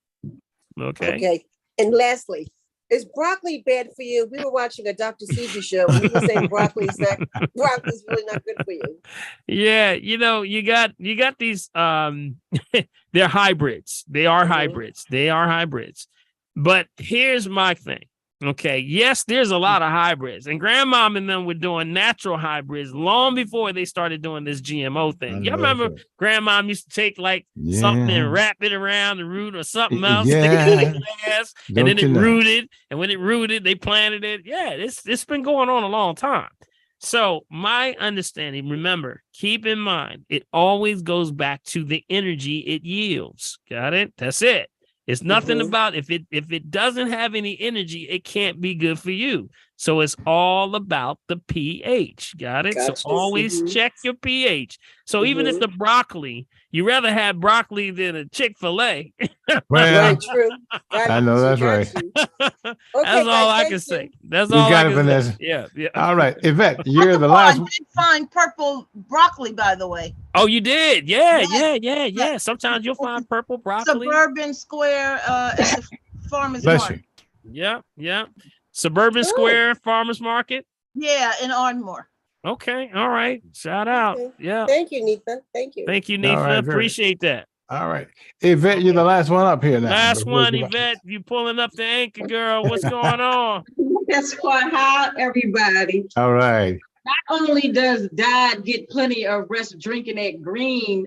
Okay. And lastly, is broccoli bad for you? We were watching a Dr. Sebi show. We were saying broccoli's really not good for you. Yeah, you got these they're hybrids. They are hybrids. They are hybrids. But here's my thing. Okay. Yes, there's a lot of hybrids, and grandmom and them were doing natural hybrids long before they started doing this GMO thing. Y'all remember grandmom used to take something and wrap it around the root or something else, stick it in the glass, and then it rooted. And when it rooted, they planted it. Yeah, it's been going on a long time. So my understanding, remember, keep in mind, it always goes back to the energy it yields. Got it? That's it. It's nothing about if it doesn't have any energy, it can't be good for you. So it's all about the pH. Got it? Gotcha. So always Mhm. check your pH. So even if Mhm. the broccoli, you rather have broccoli than a Chick-fil-A. Well, Right, true. I know that's right. That's Okay, all I guys, can thank say. you. That's You all got I it, can say. Vanessa. Yeah, yeah. All right, Yvette, you're the Oh, I last. did find purple broccoli, by the way. Oh, you did? Yeah, Yes, yeah. yes. Sometimes you'll find purple broccoli. Suburban Square at the farmer's Bless market. you. Yeah. Suburban Oh. Square Farmers Market. Yeah, in Ardmore. Okay, all right. Shout out. Okay. Yeah. Thank you, Nita. Thank you. Thank you, All Nifa. right, very- Appreciate that. All right, Yvette, you're the last one up here now. Last Before one, we go back- Yvette. You pulling up the anchor, girl. What's going on? That's why, hi, everybody. All right. Not only does Dad get plenty of rest drinking that green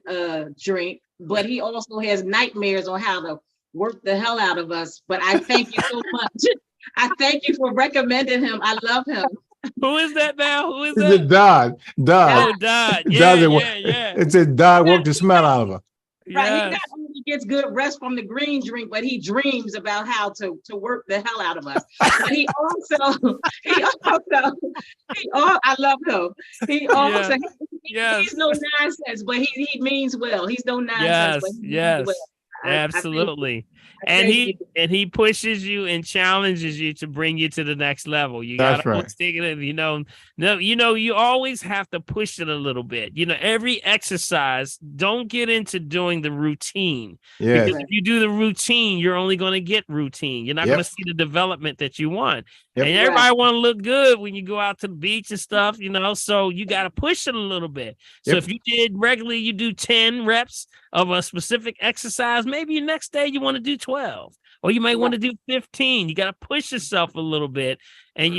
drink, but he also has nightmares on how to work the hell out of us. But I thank you so much. I thank you for recommending him. I love him. Who is that now? Who is It's that? a Dodd. Oh, Dodd. Dodd. Dodd, Yeah. It said Dodd worked the smell out of her. Right. He Yes. not only gets good rest from the green drink, but he dreams about how to work the hell out of us. But I love him. He also, he's no nonsense, but he means well. He's no nonsense, but he means well. Absolutely. thank And he pushes you and challenges you to bring you to the next level. You That's gotta right. stick it in, you always have to push it a little bit. Every exercise, don't get into doing the routine. Yes. Because if you do the routine, you're only going to get routine. You're not Yep. going to see the development that you want. Yep. And everybody want to look good when you go out to the beach and stuff, so you got to push it a little bit. So Yep. if you did regularly, you do 10 reps of a specific exercise, maybe your next day you want to do 12, or you might want to do 15. You got to push yourself a little bit. And,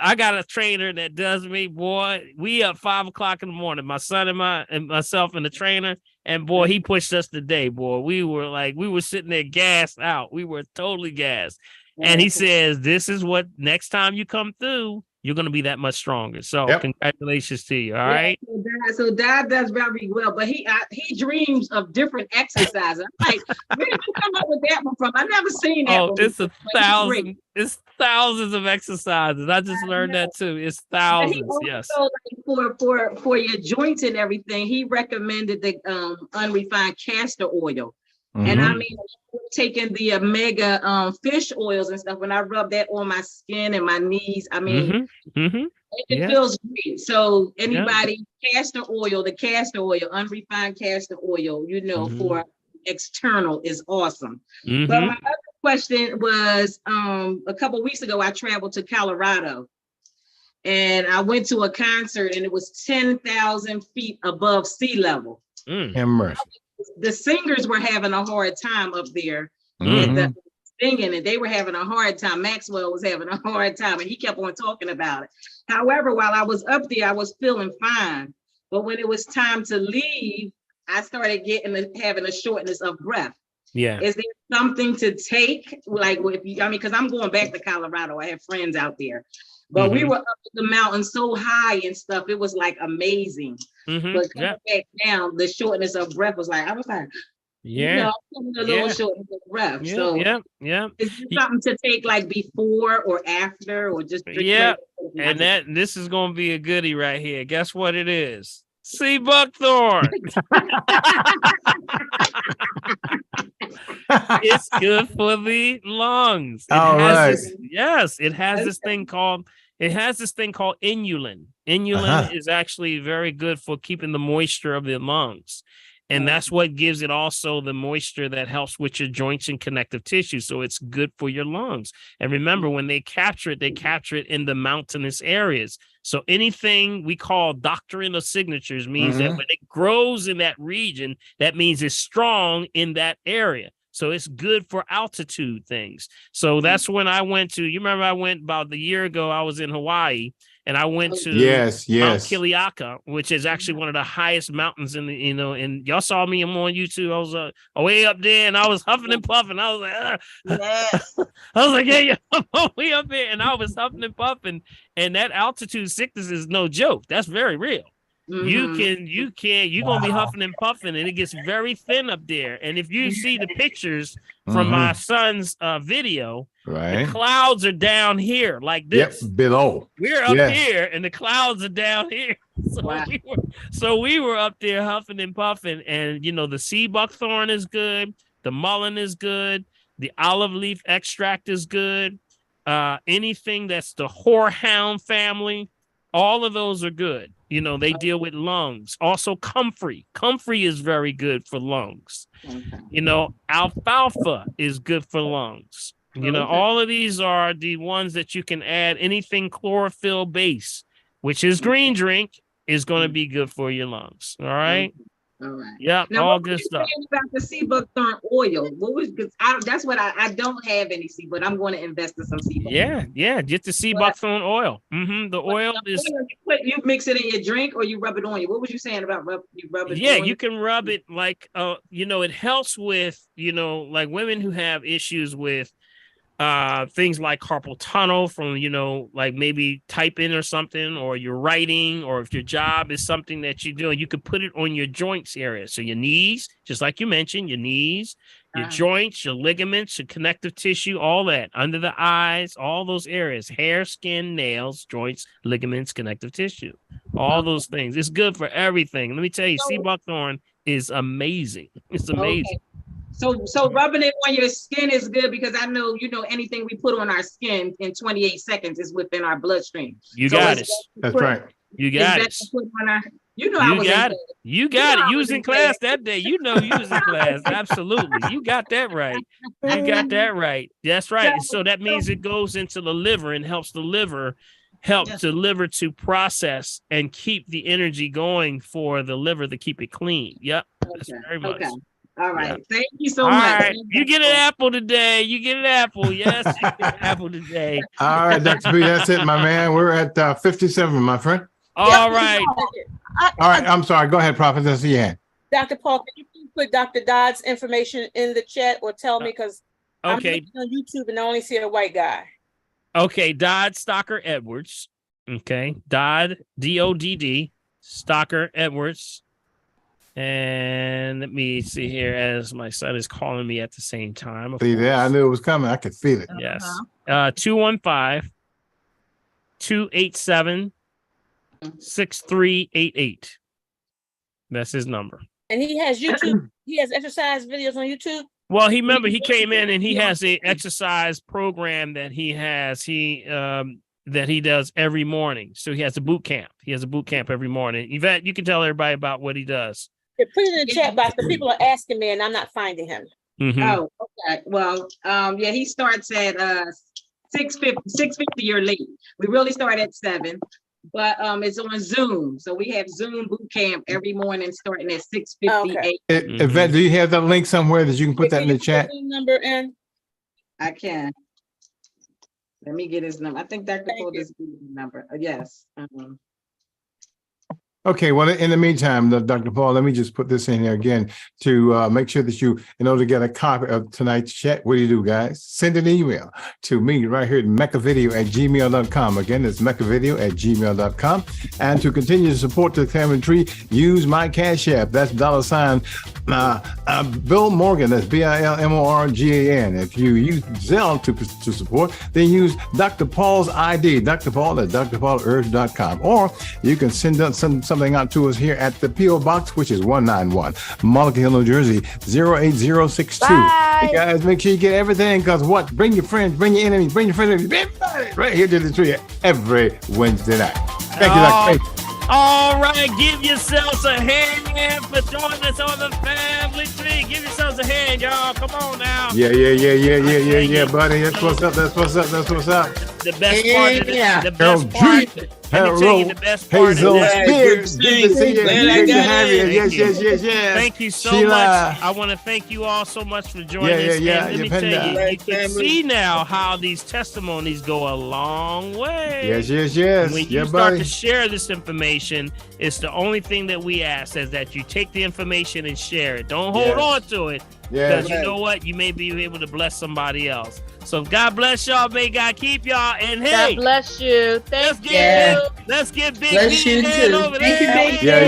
I got a trainer that does me, boy, we up 5:00 in the morning, my son and myself and the trainer. And boy, he pushed us today, boy. We were sitting there gassed out. We were totally gassed. And he says, this is what next time you come through, you're going to be that much stronger. So Yep. congratulations to you. All right. So Dad does very well, but he dreams of different exercises. I'm like, where did you come up with that one from? I've never seen that. Oh, one it's before, but he's great. it's thousands of exercises. I just learned that too. It's And he thousands. Yes. also, like, for your joints and everything, he recommended the unrefined castor oil. And I Mhm. mean, taking the omega fish oils and stuff, when I rub that on my skin and my knees, I mean, Mhm. it Yeah. feels great. So anybody, the castor oil, unrefined castor oil, Mhm. for external is awesome. But Mhm. my other question was, a couple weeks ago, I traveled to Colorado and I went to a concert and it was 10,000 feet above sea level. Have mercy. The singers were having a hard time up there Mhm. at the singing, and they were having a hard time. Maxwell was having a hard time, and he kept on talking about it. However, while I was up there, I was feeling fine. But when it was time to leave, I started having a shortness of breath. Yeah. Is there something to take? Like, because I'm going back to Colorado. I have friends out there. But we Mhm. were up the mountain so high and stuff. It was like amazing. Mhm. But coming Yeah. back down, the shortness of breath was like, I was like, Yeah. a little Yeah. shortness of breath. Yeah. So Yeah. is there something to take like before or after, or just drink Yeah. like- And this is going to be a goodie right here. Guess what it is? Sea buckthorn. It's good for the lungs. It All has right. it has this thing called inulin. Inulin is actually very good for keeping the moisture of the lungs. And that's what gives it also the moisture that helps with your joints and connective tissue. So it's good for your lungs. And remember, when they capture it in the mountainous areas. So anything we call doctrine of signatures means that when it grows in that region, that means it's strong in that area. So it's good for altitude things. So that's when I went to, you remember I went about a year ago, I was in Hawaii. And I went to Yes. Mount Kiliaka, which is actually one of the highest mountains in the, and y'all saw me on YouTube. I was way up there and I was huffing and puffing. I was like, I was like, yeah, I'm way up there. And I was huffing and puffing. And that altitude sickness is no joke. That's very real. you're gonna be huffing and puffing, and it gets very thin up there. And if you see the pictures from my son's video, the clouds are down here like this. Yep, below. We're up here, and the clouds are down here. So we were up there huffing and puffing, and the sea buckthorn is good, the mullein is good, the olive leaf extract is good. Anything that's the horehound family, all of those are good. They deal with lungs. Also, comfrey. Comfrey is very good for lungs. Alfalfa is good for lungs. All of these are the ones that you can add. Anything chlorophyll based, which is green drink, is going to be good for your lungs. All right. All right. Yeah, now, all good stuff. About the sea buckthorn oil, what was? Because that's what I don't have any sea, but I'm going to invest in some sea buckthorn. Yeah, get the sea buckthorn oil. The oil is. You mix it in your drink, or you rub it on you. What was you saying about you rub it? Yeah, on you can rub it like it helps with like women who have issues with things like carpal tunnel from like maybe typing or something, or you're writing, or if your job is something that you're doing, you could put it on your joints area. So your knees, just like you mentioned, your knees, your joints, your ligaments, your connective tissue, all that, under the eyes, all those areas, hair, skin, nails, joints, ligaments, connective tissue, all those things. It's good for everything. Let me tell you, sea buckthorn is amazing. It's amazing. Okay. So rubbing it on your skin is good, because I know, anything we put on our skin in 28 seconds is within our bloodstream. You got it. That's right. You got it. You got it. You was in class that day. You was in class. Absolutely. You got that right. That's right. So that means it goes into the liver and helps the liver to process and keep the energy going for the liver to keep it clean. Yep. That's very much. Okay. All right. Yeah. Thank you so all much. Right. You get an apple today. You get an apple. Yes, you get an apple today. All right, Dr. P, that's it, my man. We're at 57, my friend. All right. All right. I'm sorry. Go ahead, Prophet. That's the end. Dr. Paul, can you please put Dr. Dodd's information in the chat, or tell me, because I'm looking on YouTube and I only see a white guy. Okay, Dodd Stocker Edwards. Okay, Dodd, D-O-D-D, Stocker Edwards. And let me see here, as my son is calling me at the same time. See there, I knew it was coming. I could feel it. Yes. 215-287-6388. That's his number. And he has YouTube. He has exercise videos on YouTube. Well, he came in and he has an exercise program that he has. That he does every morning. So he has a boot camp. He has a boot camp every morning. Yvette, you can tell everybody about what he does. Yeah, put it in the chat box. The people are asking me, and I'm not finding him. Oh, okay. Well, he starts at 6:50 you're late. We really start at 7, but it's on Zoom. So we have Zoom boot camp every morning starting at 6:58. Okay. Yvette, do you have that link somewhere that you can put that in the chat? Number in. I can. Let me get his number. I think Dr. Paul just gave me the number. Yes. Okay, well, in the meantime, Dr. Paul, let me just put this in here again to make sure that you, in order to get a copy of tonight's chat, what do you do, guys? Send an email to me right here at meccavideo@gmail.com. Again, it's meccavideo@gmail.com. And to continue to support the Family Tree, use my Cash App. That's $sign Bill Morgan. That's BILMORGAN. If you use Zelle to support, then use Dr. Paul's ID, Dr. Paul at drpaulherbs.com. Or you can send something out to us here at the P.O. Box, which is 191 Mulligan Hill, New Jersey, 08062. Hey guys, make sure you get everything, because what? Bring your friends, bring your enemies, bring your friends, everybody right here to the tree every Wednesday night. Thank you, Dr. All right, give yourselves a hand for joining us on the Family Tree. Give yourselves a hand, y'all. Come on now. Yeah, buddy. That's what's up. The best part of the best part. Let me tell you the best part of this. Good to see you. Good to have you. Yes. Thank you so Sheila. much. I want to thank you all so much for joining us. Yeah. And let me tell you, you can see now how these testimonies go a long way. Yes. When you start to share this information, it's the only thing that we ask is that you take the information and share it. Don't hold on to it. Yeah. Because you know what? You may be able to bless somebody else. So God bless y'all. May God keep y'all. And hey, God bless you. Thank you. Let's get Big Bless D you in too. over Thank you, there. Big Yeah,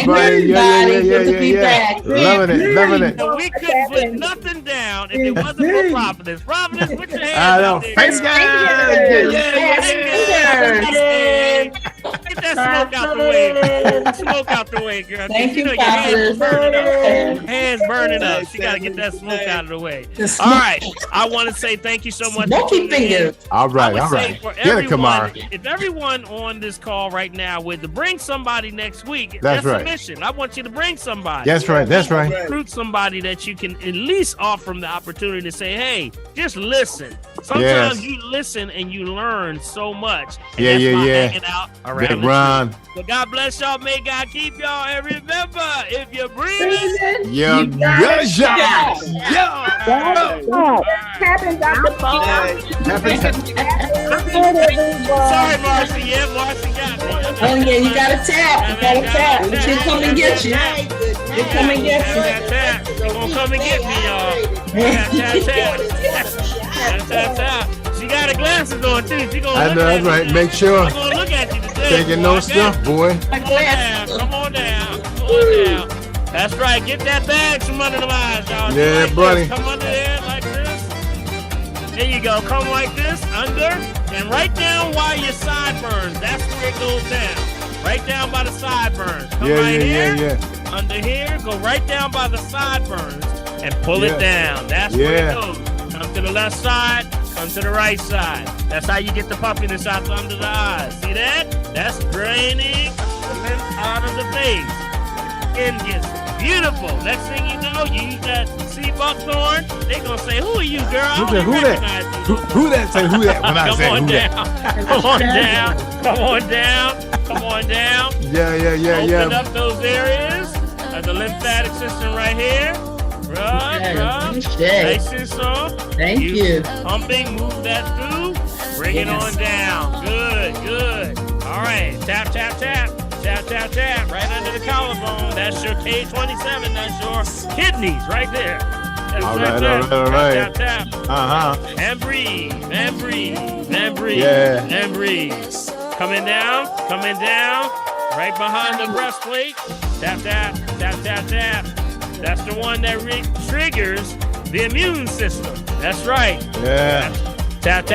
buddy. Yeah. Good to be back. Loving it. So we couldn't put nothing down if it wasn't for Providence. Providence, put your hands I know. out there. Thanks, guys. Get that smoke out the way. Smoke out the way, girl. Thank you, know your hands Providence. burning up. Hands burning up. She got to get that smoke out of the way. All right. I want to say thank you so much. Smoky fingers. All right. For Get it, Kamara. if everyone on this call right now would to bring somebody next week, That's right. a mission. I want you to bring somebody. That's right. Recruit somebody that you can at least offer them the opportunity to say, hey, just listen. Sometimes you listen and you learn so much. And that's by hanging out around Big the Ron. tree. So God bless y'all. May God keep y'all. And remember, if you're breathing, Yeah. Happy Dr. Paul. Sorry, Marcy. Yeah, Marcy got me. Oh yeah, you gotta tap. You gotta tap. She'll come and get you. She'll come and get you. She gonna come and get me, y'all. Tap. She got her glasses on too. She gonna I know, that's right. Make sure. I'm gonna look at you today. Taking no stuff, boy. Come on down. That's right. Get that bag from under the eyes, y'all. Yeah, Like buddy. this. Come under there like this. There you go. Come like this, under, and right down while your sideburns. That's where it goes down. Right down by the sideburns. Come right here. Under here, go right down by the sideburns and pull it down. That's where it goes. Come to the left side, come to the right side. That's how you get the puffiness out under the eyes. See that? That's draining lymph out of the face. Skin gets beautiful. Next thing you know, you use that sea buckthorn. They gonna say, "Who are you, girl?" I don't even recognize you. Who that? Say who that when I say who that. Come on down. Come on down. Come on down. Yeah. Open up those areas. The lymphatic system right here. Rub. Nice and soft. Thank you. Pumping, move that through. Bring it on down. Good. All right. Tap. Right under the collarbone. That's your K27. That's your kidneys right there. All right. Tap. And breathe. Yeah. And breathe. Coming down. Right behind the breastplate. Tap. That's the one that triggers the immune system. That's right. Yeah. Tap.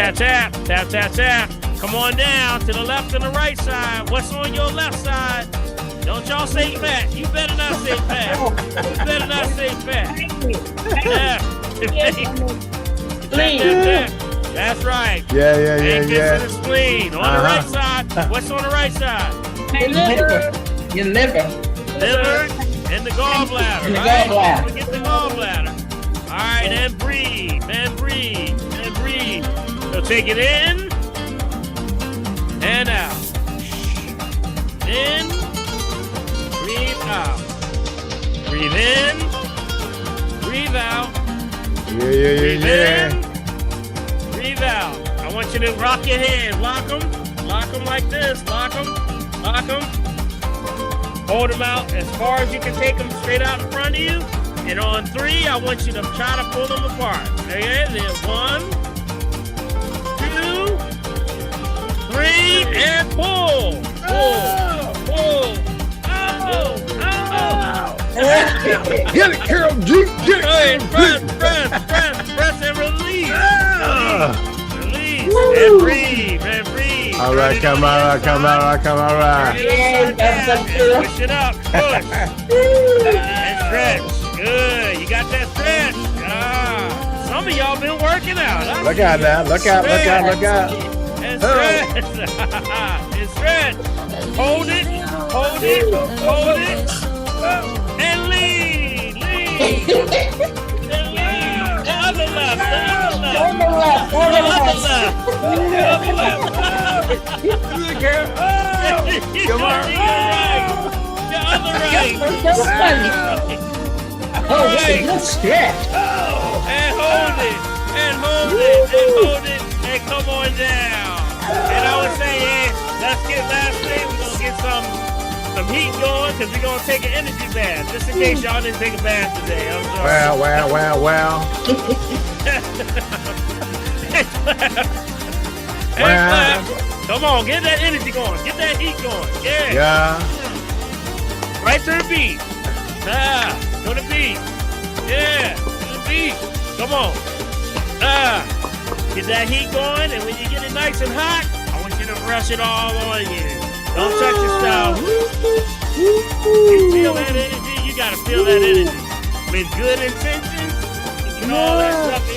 Come on down to the left and the right side. What's on your left side? Don't y'all say fat. You better not say fat. Yeah. That's right. Yeah. And the spleen. On the right side. What's on the right side? Your liver. Liver and the gallbladder. Don't forget the gallbladder. All right, and breathe. So take it in and out. In, breathe out. Breathe in, breathe out. Breathe in, breathe out. I want you to rock your hands. Lock them like this. Lock them. Hold them out as far as you can take them straight out in front of you. And on 3, I want you to try to pull them apart. Okay, then 1, 2, 3, and pull. Get it, Carol G. Get it. Press and release. And breathe. All right, come on. Push it up. Push. And stretch. Good. You got that stretch. Some of y'all been working out. Look out now. Look out. And stretch. And stretch. Hold it. And lean. The other left. Come on. The other right. Oh, that's a good stretch. And hold it. And come on down. And I would say, hey, let's get last thing. We're going to get some some heat going because we're gonna take an energy bath. Just in case y'all didn't take a bath today. I'm sorry. Well. Hey, come on, get that energy going. Get that heat going. Yeah. Right to the beat. To the beat. Yeah, to the beat. Come on. Get that heat going, and when you get it nice and hot, I want you to rush it all on you. Don't touch yourself. You feel that energy? You gotta feel that energy. With good intentions, and all that stuff in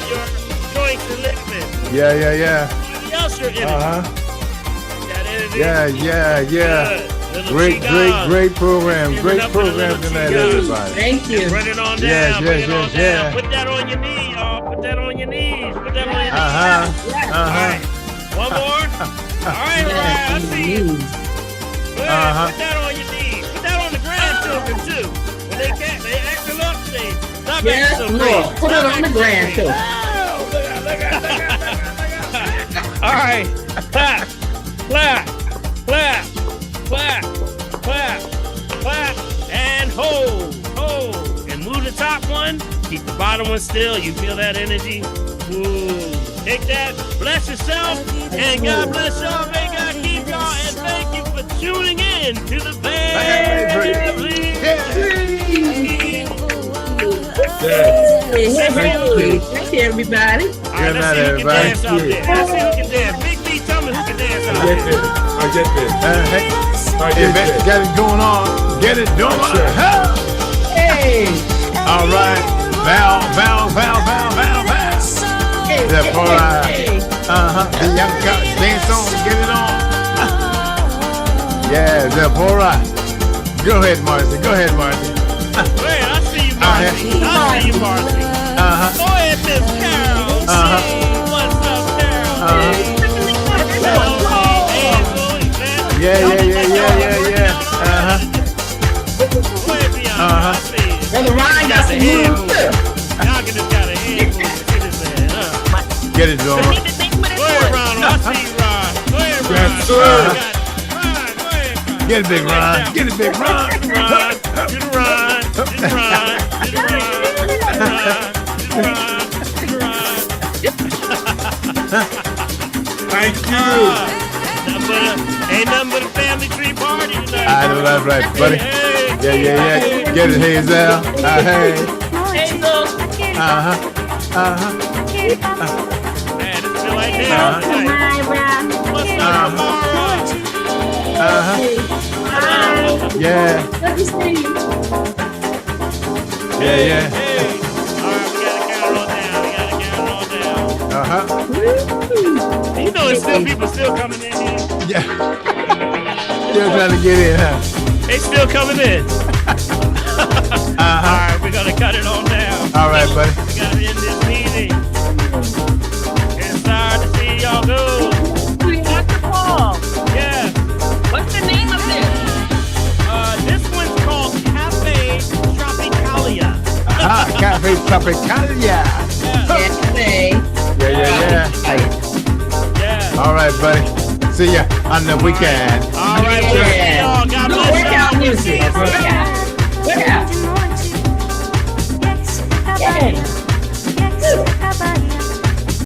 your joints and ligaments. Yeah. Else your energy. That energy. Yeah. Great program. Great program tonight, everybody. Thank you. Run it on down. Yeah. Put that on your knee, y'all. Put that on your knees. Put that on your knees. All right. One more. All right. I see you. Good. Put that on your knees. Put that on the grandchildren too. When they can't, they acting up. They stop Yes, acting so Lord. crazy. Put it on the grandchildren. All right. Clap. And hold. And move the top one. Keep the bottom one still. You feel that energy? Ooh. Take that. Bless yourself. And God bless y'all. May God keep y'all. And thank you for tuning in to the family. Thank you, everybody. All right, let's see who can dance out there. Let's see who can dance. Big B, tell me who can dance out there. I get this. Got it going on. Get it done. Hey. All right. Val. That's all right. The young guy, dance on, get it on. Yeah, that's all right. Go ahead, Marcy. Wait, I see you, Marcy. Go ahead, Miss Carol. What's up, Carol? Yeah. Brother Ryan got some moves too. Y'all just got a hand move. Get this man. Get it, Dora. Go ahead, Ron. I see you, Ron. Go ahead, Ron. Yes, sir. Ron, go ahead. Get it, big Ron. Get it, big Ron. Thank you. Ain't nothing but a family tree party tonight. I know that's right, buddy. Yeah. Get it, Hazel. Hey. Man, it's feel like that tonight. What's up, Yeah. Hey. All right, we gotta count it all down. You know, it's still people still coming in here. Yeah. Still trying to get in, huh? They still coming in. All right, we're gonna cut it on down. All right, buddy. We gotta end this meeting. It's hard to see y'all go. Dr. Paul, Yeah. what's the name of this? This one's called Cafe Tropicalia. Cafe Tropicalia. Yeah. Yeah. All right, buddy. See ya on the weekend.